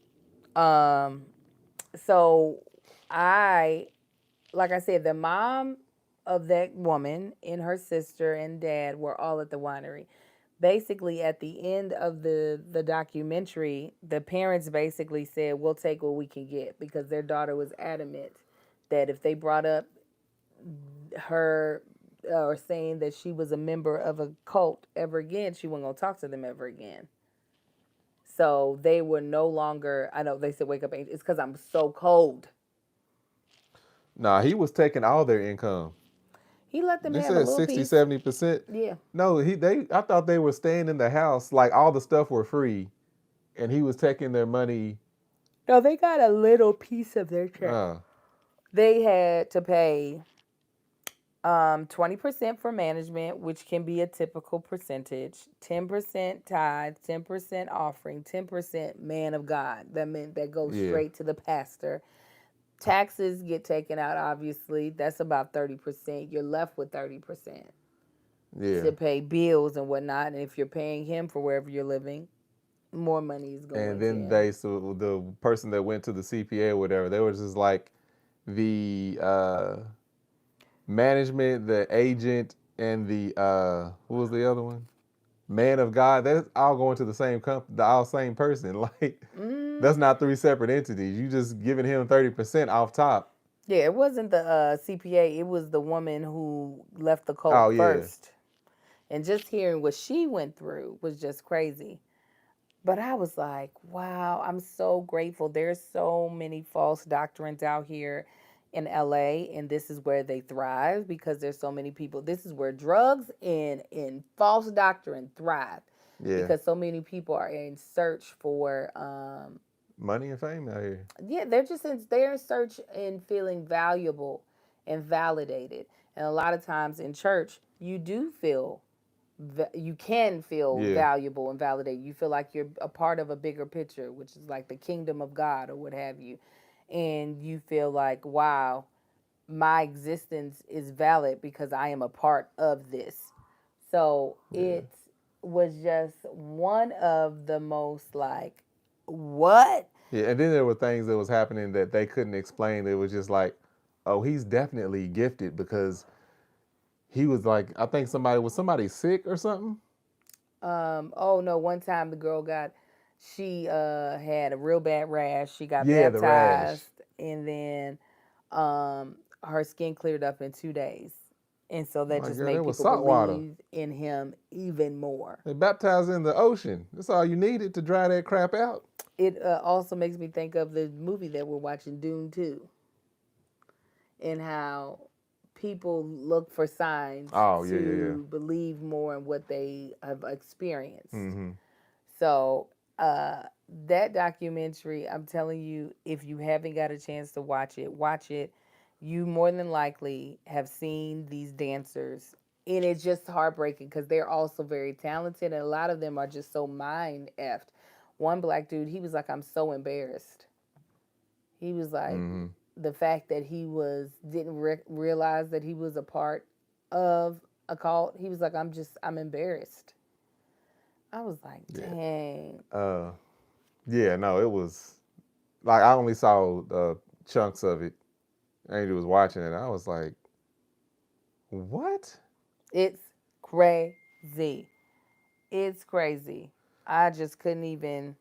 So like I said, the mom of that woman and her sister and dad were all at the winery. Basically, at the end of the documentary, the parents basically said, we'll take what we can get, because their daughter was adamant that if they brought up her or saying that she was a member of a cult ever again, she wasn't going to talk to them ever again. So they were no longer, I know they said, wake up, Angel. It's because I'm so cold. Nah, he was taking all their income. He let them They have a said little 60, piece. 70%. Yeah. No, I thought they were staying in the house, like all the stuff were free, and he was taking their money. No, they got a little piece of their check. They had to pay 20% for management, which can be a typical percentage, 10% tithe, 10% offering, 10% man of God. That meant that goes straight to the pastor. Taxes get taken out, obviously. That's about 30%. You're left with 30% to pay bills and whatnot. And if you're paying him for wherever you're living, more money is going. And then so the person that went to the CPA or whatever, they were just like the management, the agent, and the what was the other one? Man of God. That's all going to the same company, the same person. Like that's not three separate entities. You just giving him 30% off top. Yeah, it wasn't the CPA. It was the woman who left the cult first. And just hearing what she went through was just crazy. But I was like, wow, I'm so grateful. There's so many false doctrines out here in LA, and this is where they thrive because there's so many people. This is where drugs and false doctrine thrive. Yeah. Because so many people are in search for money and fame out here. Yeah, they're in search and feeling valuable and validated. And a lot of times in church, you can feel valuable and validated. You feel like you're a part of a bigger picture, which is like the kingdom of God or what have you. And you feel like, wow, my existence is valid because I am a part of this. So it was just one of the most like, what? Yeah, and then there were things that was happening that they couldn't explain. It was just like, oh, he's definitely gifted because he was like, I think somebody sick or something. Oh no, one time the girl she had a real bad rash. She got baptized and then her skin cleared up in 2 days. And so that just made people believe in him even more. They baptized in the ocean. That's all you needed to dry that crap out. It also makes me think of the movie that we're watching, Dune 2. And how people look for signs to believe more in what they have experienced. Mm-hmm. So that documentary, I'm telling you, if you haven't got a chance to watch it. You more than likely have seen these dancers. And it's just heartbreaking because they're also very talented. And a lot of them are just so mind-effed. One black dude, he was like, I'm so embarrassed. He was like, the fact that he didn't realize that he was a part of a cult. He was like, I'm embarrassed. I was like, dang. No, it was like I only saw chunks of it. Angel was watching it. I was like, what? It's crazy. It's crazy. I just couldn't even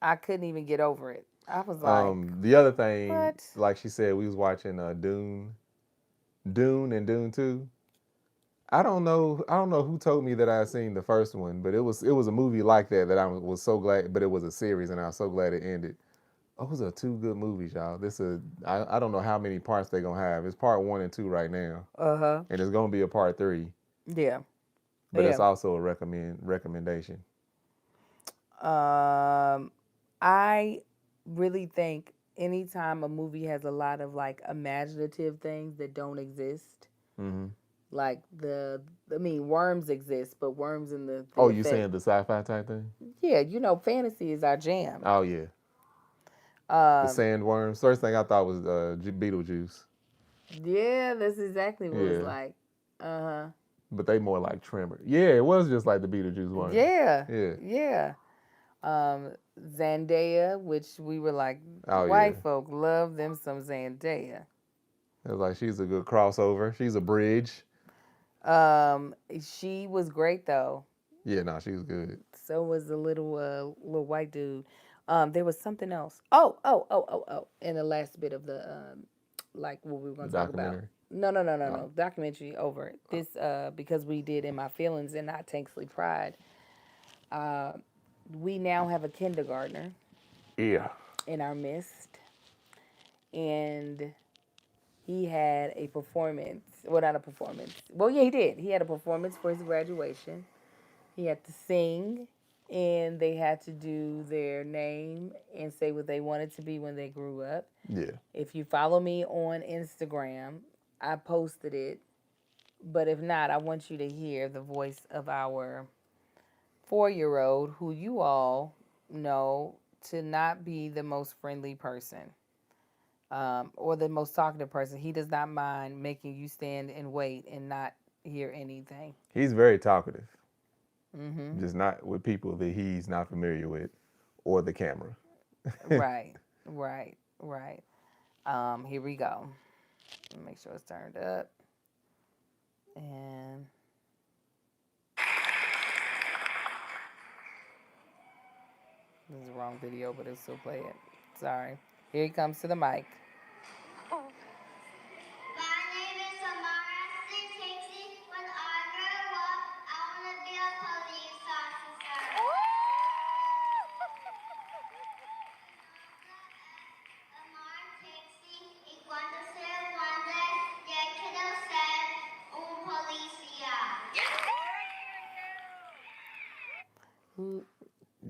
get over it. I was like, the other thing, what? Like she said, we was watching Dune, Dune and Dune 2. I don't know. I don't know who told me that I had seen the first one, but it was a movie like that I was so glad. But it was a series, and I was so glad it ended. Those are two good movies, y'all. I don't know how many parts they're gonna have. It's part 1 and 2 right now, Uh-huh. and it's gonna be a part 3. Yeah. But it's Yeah. also a recommendation. I really think anytime a movie has a lot of like imaginative things that don't exist, Mm-hmm. like worms exist, but worms in the Oh, you effect. saying the sci-fi type thing? Yeah, fantasy is our jam. Oh yeah, the Um, sandworms. First thing I thought was Beetlejuice. yeah, that's exactly what it's Yeah, like. Uh huh. but they more like Tremor. Yeah, it was just like the Beetlejuice worm. Yeah, Yeah. yeah. Zendaya, which we were like, Oh yeah. white folk love them some Zendaya. It was like she's a good crossover. She's a bridge. She was great though. Yeah, no, she's good. So was the little white dude. There was something else. Oh. And the last bit of the like what we were The gonna talk about. documentary. Oh. No. Documentary over. This because we did In My Feelings and not Tanksley Pride. We now have a kindergartner Yeah. in our midst, and he had a performance. Well, not a performance. Well, yeah, he did. He had a performance for his graduation. He had to sing, and they had to do their name and say what they wanted to be when they grew up. Yeah. If you follow me on Instagram, I posted it. But if not, I want you to hear the voice of our 4-year-old, who you all know to not be the most friendly person. Or the most talkative person. He does not mind making you stand and wait and not hear anything. He's very talkative. Mm-hmm. Just not with people that he's not familiar with or the camera. Right. Here we go. Make sure it's turned up. And this is the wrong video, but it'll still play it. Sorry. Here he comes to the mic.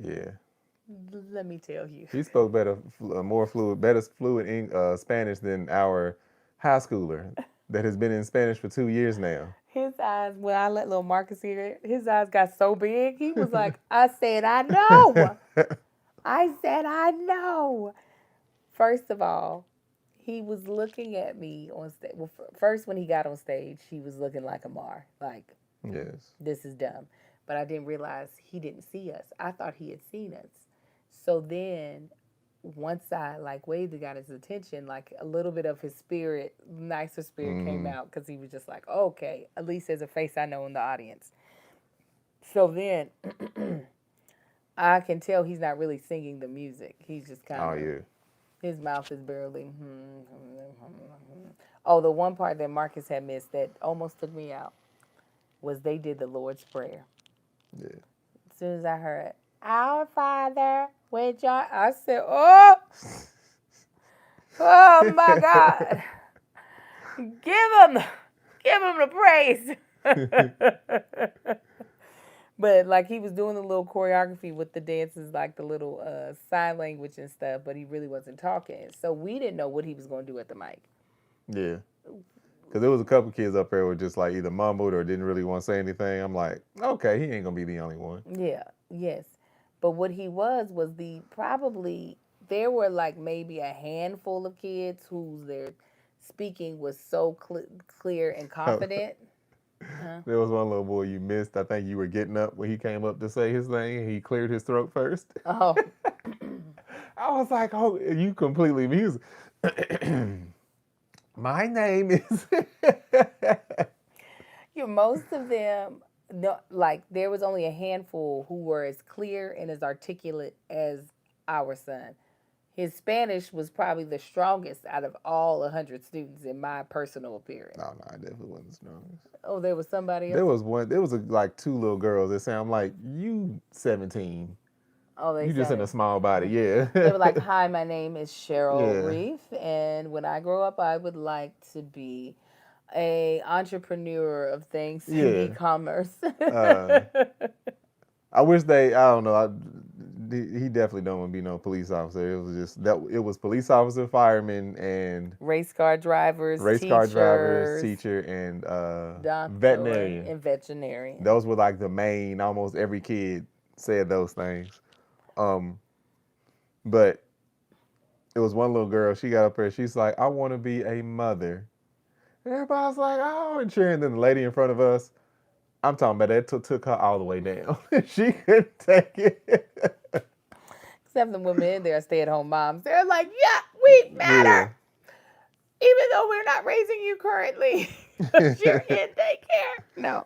Yeah. Let me tell you. He spoke better fluid Spanish than our high schooler that has been in Spanish for 2 years now. His eyes, when I let little Marcus hear it, his eyes got so big. He was like, I said, I know. I said, I know. First of all, he was looking at me on stage. Well, first, when he got on stage, he was looking like Amar. Like, Yes. this is dumb. But I didn't realize he didn't see us. I thought he had seen us. So then, once I like waved and got his attention, like a little bit of his spirit, nicer spirit came out because he was just like, okay, at least there's a face I know in the audience. So then I can tell he's not really singing the music. He's just kind of, yeah. his mouth is barely. Oh, the one part that Marcus had missed that almost took me out was they did the Lord's Prayer. Yeah. As soon as I heard, Our Father, which art, I said, oh my God. Give him the praise. But like he was doing the little choreography with the dances, like the little sign language and stuff, but he really wasn't talking. So we didn't know what he was going to do at the mic. Yeah. Because there was a couple kids up there who just like either mumbled or didn't really want to say anything. I'm like, okay, he ain't going to be the only one. Yeah, yes. But what he was there were like maybe a handful of kids whose their speaking was so clear and confident. There was one little boy you missed. I think you were getting up when he came up to say his thing. He cleared his throat first. Oh. I was like, oh, you completely music. My name is. Most of them, no, like there was only a handful who were as clear and as articulate as our son. His Spanish was probably the strongest out of all 100 students, in my personal appearance. No, I definitely wasn't the strongest. Oh, there was somebody There else? was one. There was like two little girls that sound like you 17. Oh, they You just in a sounded. small body, yeah. They were like, "Hi, my name is Cheryl Yeah. Reef, and when I grow up, I would like to be a entrepreneur of things in Yeah. e-commerce." I wish they. I don't know. He definitely don't want to be no police officer. It was just that. It was police officer, fireman, and Race car drivers, race car drivers, teachers, teacher, and doctor, veterinarian. and veterinarian. Those were like the main. Almost every kid said those things. But it was one little girl. She got up there. She's like, "I want to be a mother." And everybody's like, "Oh," and cheering. Then the lady in front of us. I'm talking about that took her all the way down. She couldn't take it. Except the women, they're stay-at-home moms. They're like, "Yeah, we matter, even though we're not raising you currently. You're in daycare." No.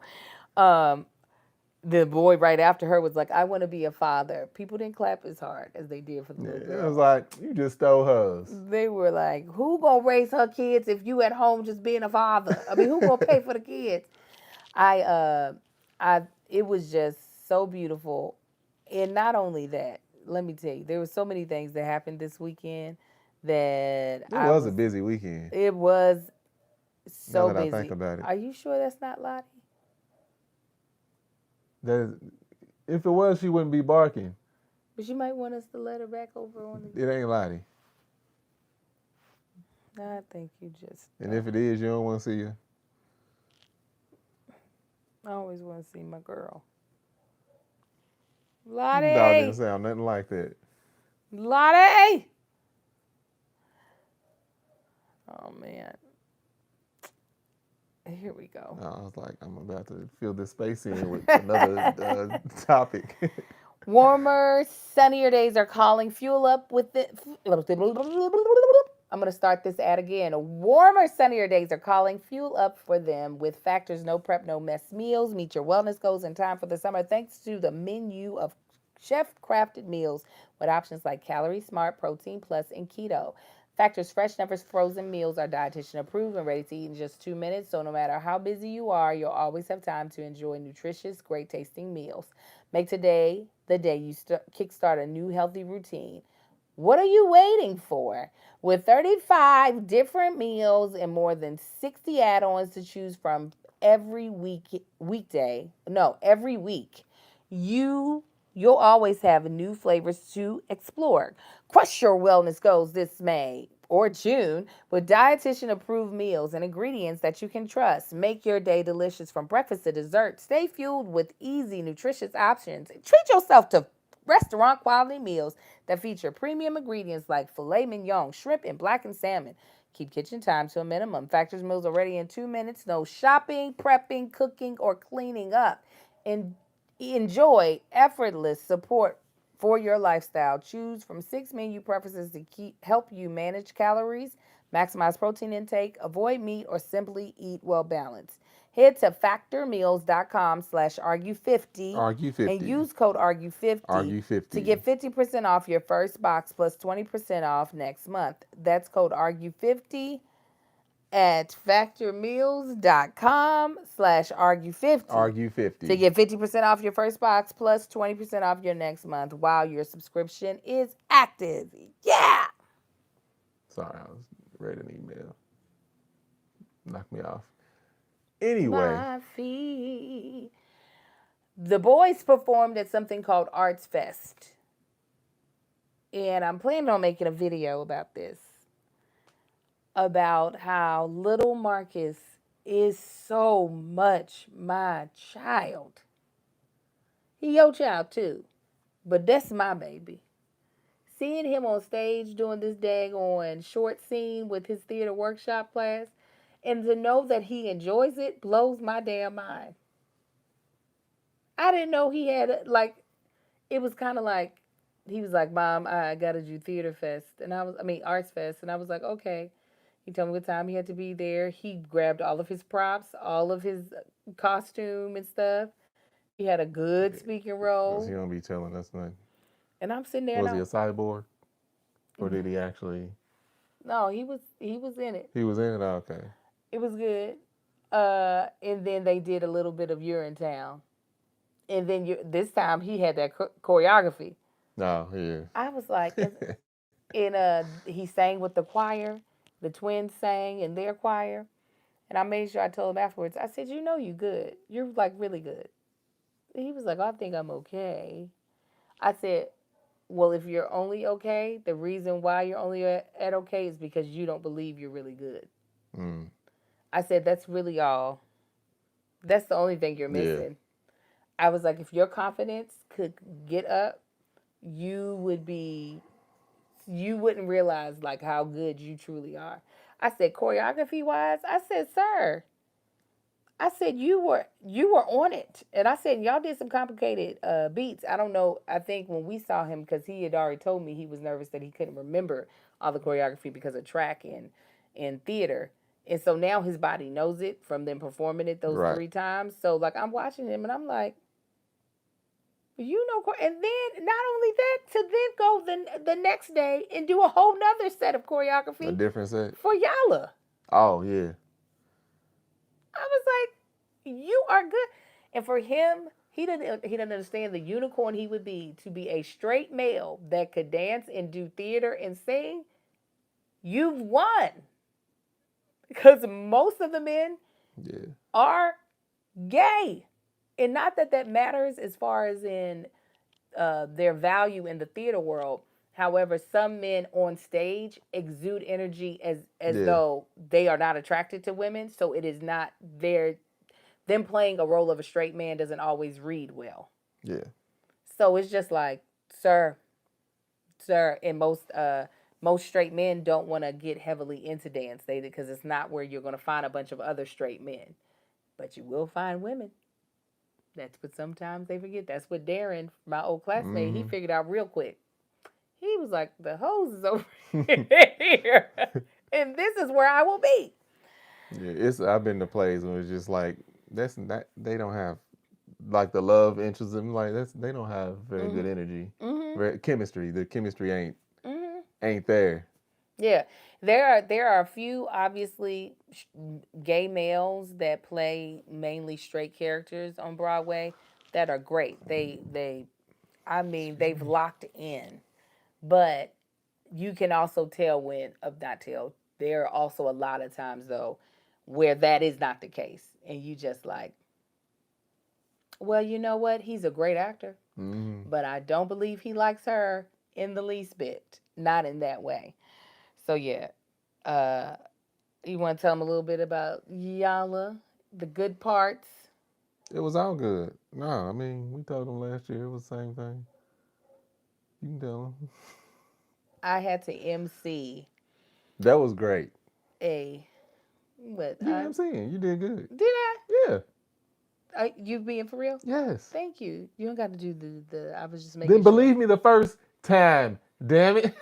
The boy right after her was like, "I want to be a father." People didn't clap as hard as they did for the little girl. It was like, you just stole hers. They were like, "Who gonna raise her kids if you at home just being a father? I mean, who gonna pay for the kids?" It was just so beautiful. And not only that, let me tell you, there were so many things that happened this weekend that It was a busy weekend. It was so now that busy. I think about it. Are you sure that's not Lottie? If it was, she wouldn't be barking. But you might want us to let her back over on the... It ain't Lottie. I think you just... And if it is, you don't want to see her. I always want to see my girl. Lottie! Dog didn't sound nothing like that. Lottie! Oh, man. Here we go. I was like, I'm about to fill this space in with another topic. Warmer, sunnier days are calling. Fuel up with it. I'm going to start this ad again. Warmer, sunnier days are calling. Fuel up for them with Factor's no prep, no mess meals. Meet your wellness goals in time for the summer thanks to the menu of chef-crafted meals with options like Calorie Smart, Protein Plus, and Keto. Factor's fresh, never frozen meals are dietitian approved and ready to eat in just 2 minutes. So no matter how busy you are, you'll always have time to enjoy nutritious, great tasting meals. Make today the day you kickstart a new healthy routine. What are you waiting for? With 35 different meals and more than 60 add-ons to choose from every week, you'll always have new flavors to explore. Crush your wellness goals this May or June with dietitian-approved meals and ingredients that you can trust. Make your day delicious from breakfast to dessert. Stay fueled with easy, nutritious options. Treat yourself to restaurant-quality meals that feature premium ingredients like filet mignon, shrimp, and blackened salmon. Keep kitchen time to a minimum. Factor's meals are ready in 2 minutes. No shopping, prepping, cooking, or cleaning up. And enjoy effortless support for your lifestyle. Choose from 6 menu preferences to help you manage calories, maximize protein intake, avoid meat, or simply eat well balanced. Head to factormeals.com/argue50 and use code argue50 to get 50% off your first box plus 20% off next month. That's code argue50 at factormeals.com/argue50 to get 50% off your first box plus 20% off your next month while your subscription is active. Yeah! Sorry, I was reading an email. Knocked me off. Anyway. My feet. The boys performed at something called Arts Fest. And I'm planning on making a video about this. About how little Marcus is so much my child. He your child too. But that's my baby. Seeing him on stage doing this daggone short scene with his theater workshop class, and to know that he enjoys it blows my damn mind. I didn't know he had, it was kind of like, he was like, "Mom, I got to do theater fest." And Arts Fest. And I was like, okay. He told me what time he had to be there. He grabbed all of his props, all of his costume and stuff. He had a good speaking role. He don't be telling us nothing. And I'm sitting there. Was he a cyborg? Or did he actually? No, he was in it. He was in it. Okay. It was good. And then they did a little bit of Urinetown. And then this time he had that choreography. No, yeah. I was like, he sang with the choir. The twins sang in their choir. And I made sure I told him afterwards, I said, you good. You're like really good. He was like, I think I'm okay. I said, well, if you're only okay, the reason why you're only at okay is because you don't believe you're really good. Mm. I said, that's really all. That's the only thing you're Yeah. missing. I was like, if your confidence could get up, you wouldn't realize like how good you truly are. I said, choreography wise, I said, sir, I said you were on it, and I said y'all did some complicated beats. I don't know. I think when we saw him, because he had already told me he was nervous that he couldn't remember all the choreography because of track and theater, and so now his body knows it from them performing it those Right. 3 times. So like I'm watching him and I'm like, and then not only that, to then go the next day and do a whole nother set of A choreography different set. for Yala. Oh yeah. I was like, you are good. And for him, he didn't understand the unicorn he would be to be a straight male that could dance and do theater and sing. You've won. Because most of the men Yeah. are gay. And not that matters as far as in their value in the theater world. However, some men on stage exude energy as Yeah. though they are not attracted to women. So it is not them playing a role of a straight man doesn't always read well. Yeah. So it's just like, sir, and most straight men don't want to get heavily into dance, because it's not where you're going to find a bunch of other straight men, but you will find women. That's what sometimes they forget. That's what Darren, my old classmate, he figured out real quick. He was like, the hose is over here, and this is where I will be. Yeah. I've been to plays where it's just like that's not. They don't have like the love interest in like they don't have very good energy. Very chemistry. The chemistry ain't there. Yeah, there are a few obviously gay males that play mainly straight characters on Broadway that are great. I mean, they've locked in, but you can also tell not tell. There are also a lot of times though where that is not the case, and you just like, well, you know what? He's a great actor, but I don't believe he likes her in the least bit. Not in that way. So yeah, uh, you want to tell them a little bit about Yala, the good parts? It was all good. No, I mean we told them last year it was the same thing. You can tell them. I had to MC That was great. a what? You MCing. You did good. Did I? Yeah. You being for real? Yes. Thank you. You don't got to do the. I was just making. Then believe me the first time. Damn it.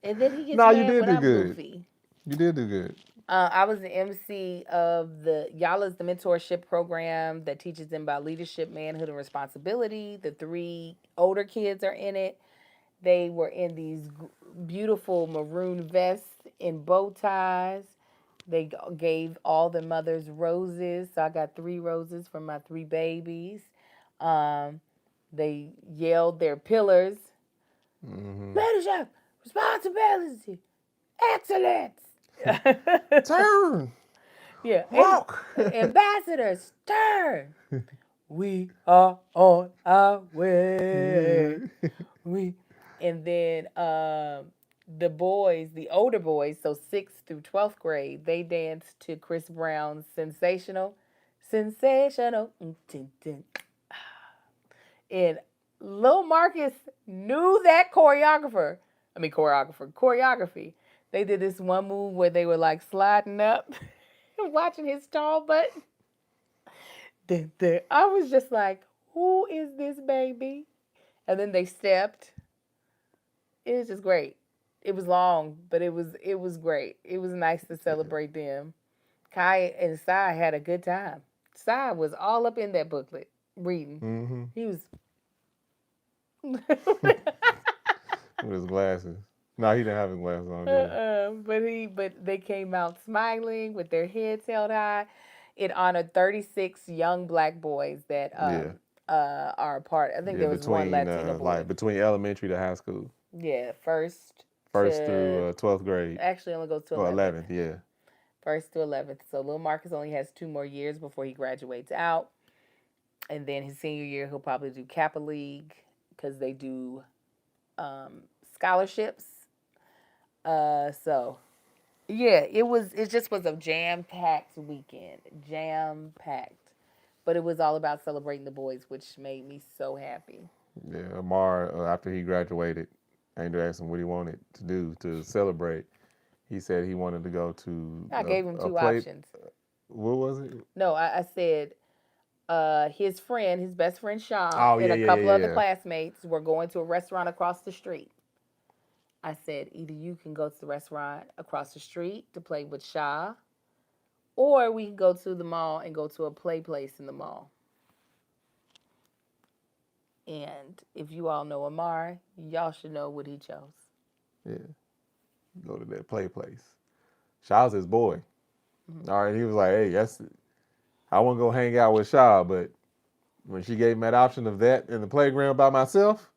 And then he gets Nah, you mad did when do I'm good. goofy. You did do good. I was the MC of the Yala's the mentorship program that teaches them about leadership, manhood, and responsibility. The 3 older kids are in it. They were in these beautiful maroon vests and bow ties. They gave all the mothers roses. So I got 3 roses from my 3 babies. They yelled their pillars. Leadership, responsibility, excellence. Turn. Yeah. Walk. Ambassadors, turn. We are on our way. And then the boys, the older boys, so 6th through 12th grade, they danced to Chris Brown's Sensational. And Lil Marcus knew that choreography. They did this one move where they were like sliding up and watching his tall butt. I was just like, who is this baby? And then they stepped. It was just great. It was long, but it was great. It was nice to celebrate them. Kai and Sai had a good time. Sai was all up in that booklet reading. He was with his glasses. No, he didn't have his glasses on. But they came out smiling with their heads held high. It honored 36 young black boys that Yeah. are a part. I think Yeah, there was one between Latino boy. like between elementary to high school, Yeah, first to through 12th grade actually only goes to or 11th. 11th. Yeah. First to 11th. So little Marcus only has 2 more years before he graduates out, and then his senior year he'll probably do Kappa League because they do scholarships. So yeah, it just was a jam-packed weekend. Jam-packed. But it was all about celebrating the boys, which made me so happy. Yeah. Amar, after he graduated, Angel asked him what he wanted to do to celebrate. He said he wanted to go to I gave him a two play. options. What was it? No, I said his friend, his best friend Shaw, Oh and yeah, a yeah, couple yeah, other yeah. classmates were going to a restaurant across the street. I said, either you can go to the restaurant across the street to play with Shaw, or we can go to the mall and go to a play place in the mall. And if you all know Amar, y'all should know what he chose. Yeah. Go to that play place. Shaw's his boy. All right. He was like, hey, I want to go hang out with Shaw, but when she gave me that option of that in the playground by myself,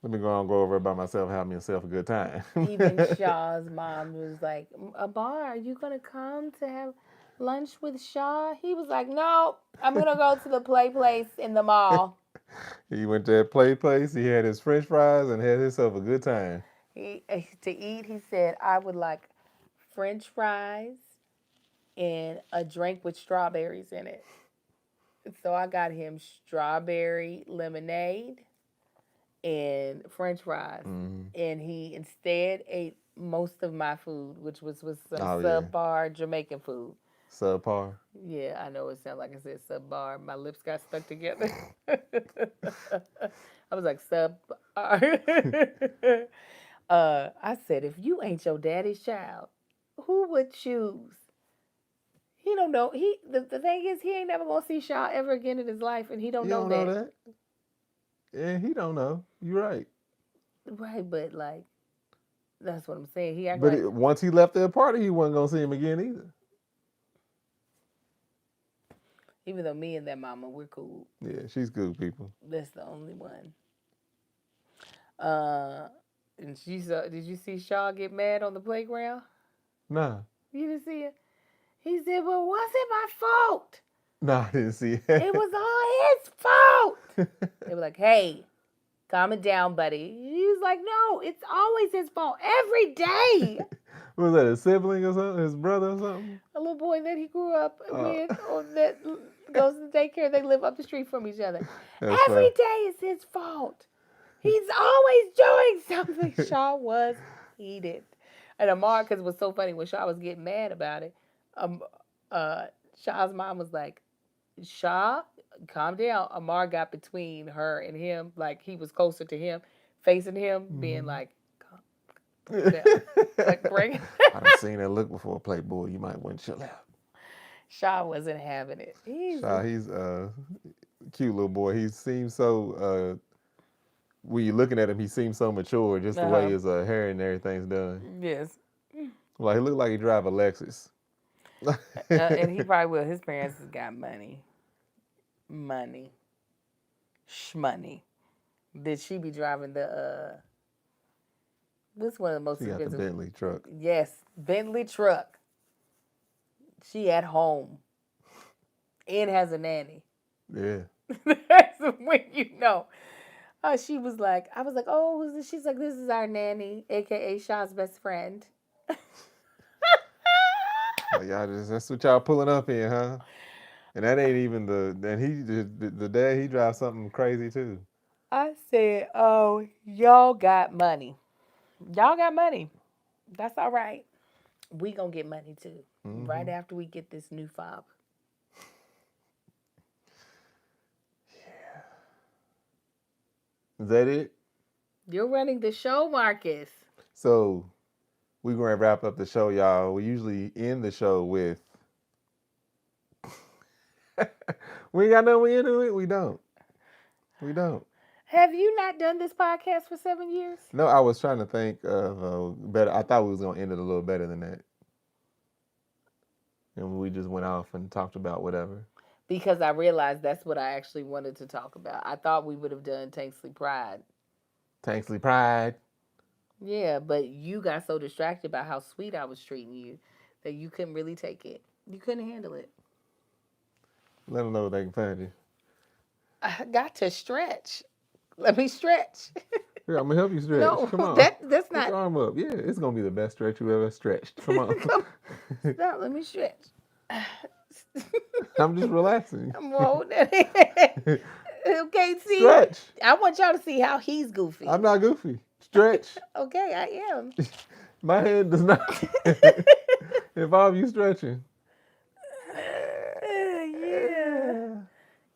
let me go and go over by myself and have myself a good time. Even Shaw's mom was like, Amar, are you going to come to have lunch with Shaw? He was like, no, I'm going to go to the play place in the mall. He went to that play place. He had his French fries and had himself a good time. To eat, he said, I would like French fries and a drink with strawberries in it. So I got him strawberry lemonade and French fries. And he instead ate most of my food, which was some subpar Jamaican food. Subpar. Yeah, I know it sounds like I said subpar. My lips got stuck together. I was like subpar. I said, if you ain't your daddy's child, who would choose? He don't know. The thing is, he ain't never gonna see Shaw ever again in his life, and he don't know that. Yeah, he don't know. You're right. Right, but like, that's what I'm saying. He act But like once he left that party, he wasn't gonna see him again either. even though me and that mama we're cool. Yeah, she's good people. That's the only one. And she saw. Did you see Shaw get mad on the playground? Nah. You didn't see it. He said, "Well, wasn't my fault. Nah, I didn't see it. It was all his fault." They were like, "Hey, calm it down, buddy." He was like, "No, it's always his fault every day." Was that a sibling or something? His brother or something? A little boy that he grew up with, or that goes to daycare. They live up the street from each other. Every day is his fault. He's always doing something. Shaw was heated. And Amar, because it was so funny when Shaw was getting mad about it, Shaw's mom was like, Shaw, calm down. Amar got between her and him, like he was closer to him, facing him, being like, calm down. Like, bring it. I done seen that look before, Playboy. You might want to chill out. Shaw wasn't having it. He's a cute little boy. He seems so, when you're looking at him, he seems so mature, just the way his hair and everything's done. Yes. Like, he look like he drive a Lexus. And he probably will. His parents has got money. Money. Shmoney. Did she be driving the, this is one of the most She got the expensive. Bentley truck. Yes, Bentley truck. She at home. It has a nanny. Yeah. That's when you know. She was like, I was like, oh, who's this? She's like, this is our nanny, aka Shaw's best friend. Like, that's what y'all pulling up in, huh? And that ain't even the dad, he drives something crazy too. I said, oh, y'all got money. Y'all got money. That's all right. We gonna get money too. Right after we get this new fob. Yeah. Is that it? You're running the show, Marcus. So we're going to wrap up the show, y'all. We usually end the show with we ain't got nothing we into it. We don't. Have you not done this podcast for 7 years? No, I was trying to think of better. I thought we was gonna end it a little better than that, and we just went off and talked about whatever. Because I realized that's what I actually wanted to talk about. I thought we would have done Tanksley Pride. Tanksley Pride. Yeah, but you got so distracted by how sweet I was treating you that you couldn't really take it. You couldn't handle it. Let them know they can find you. I got to stretch. Let me stretch. Here, I'm gonna help you stretch. No, Come on. that's Put not. your arm up. Yeah, it's gonna be the best stretch you ever stretched. Come on. Stop, let me stretch. I'm just relaxing. I'm holding it. Okay, see? Stretch. I want y'all to see how he's goofy. I'm not goofy. Stretch. Okay, I am. My hand does not involve you stretching.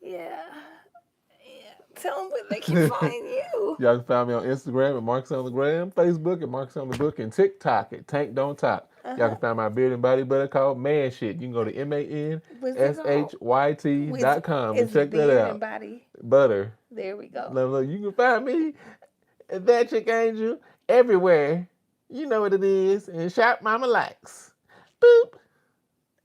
Yeah. Tell them where they can find you. Y'all can find me on Instagram at Marks on the Gram, Facebook at Marks on the Book, and TikTok at Tank Don't Talk. Y'all can find my beard and body butter called Man Shit. You can go to manShyt.com and check that out. Body. Butter. There we go. Look, you can find me at That Chick Angel everywhere. You know what it is. And Shop Mama Likes. Boop.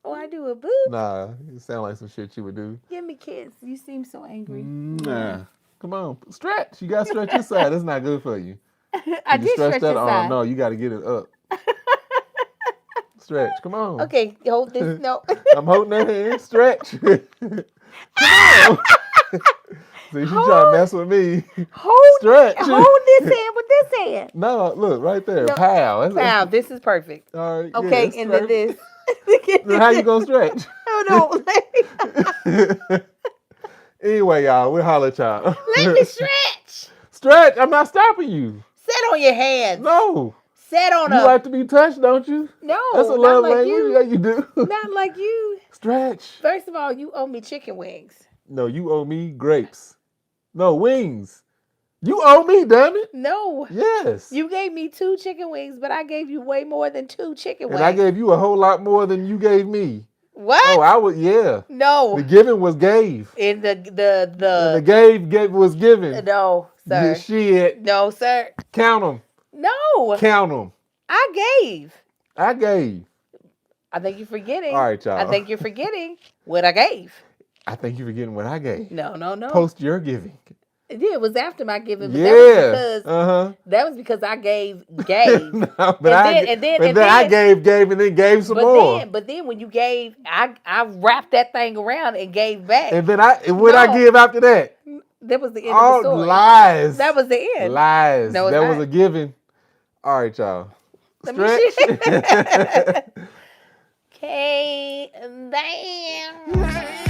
Oh, I do a boop. Nah, it sound like some shit you would do. Give me kiss. You seem so angry. Nah. Come on, stretch. You got to stretch your side. That's not good for you. I did stretch that your arm. side. No, you got to get it up. Stretch. Come on. Okay, hold this. No. I'm holding that hand. Stretch. Come on. See, she trying to mess with me. Stretch. Hold this hand with this hand. No, look, right there. No. Pow. Pow, this is perfect. All right. Okay, yeah, and then this. Then how you going to stretch? Oh, no. Anyway, y'all, we'll holler at y'all. Let me stretch. Stretch. I'm not stopping you. Sit on your hands. No. Sit on You up. like to be touched, don't you? No, That's a not love like language. you. Yeah, you do. Not like you. Stretch. First of all, you owe me chicken wings. No, you owe me grapes. No, wings. You owe me, damn it. No. Yes. You gave me 2 chicken wings, but I gave you way more than 2 chicken wings. And I gave you a whole lot more than you gave me. What? Oh, I would, yeah. No. The giving was gave. And And the gave was given. No, sir. Yeah, shit. No, sir. Count them. No. Count them. I gave. I gave. I think you're forgetting. All right, y'all. I think you're forgetting what I gave. I think you're forgetting what I gave. No. Post your giving. Yeah, it was after my giving, but Yeah. that was because I gave. No, but and then I gave and then gave some more. But then when you gave, I wrapped that thing around and gave back. And then what I give after that? That was the end of the story. Lies. That was the end. Lies. No, that was a giving. All right, y'all. Stretch. Okay, damn.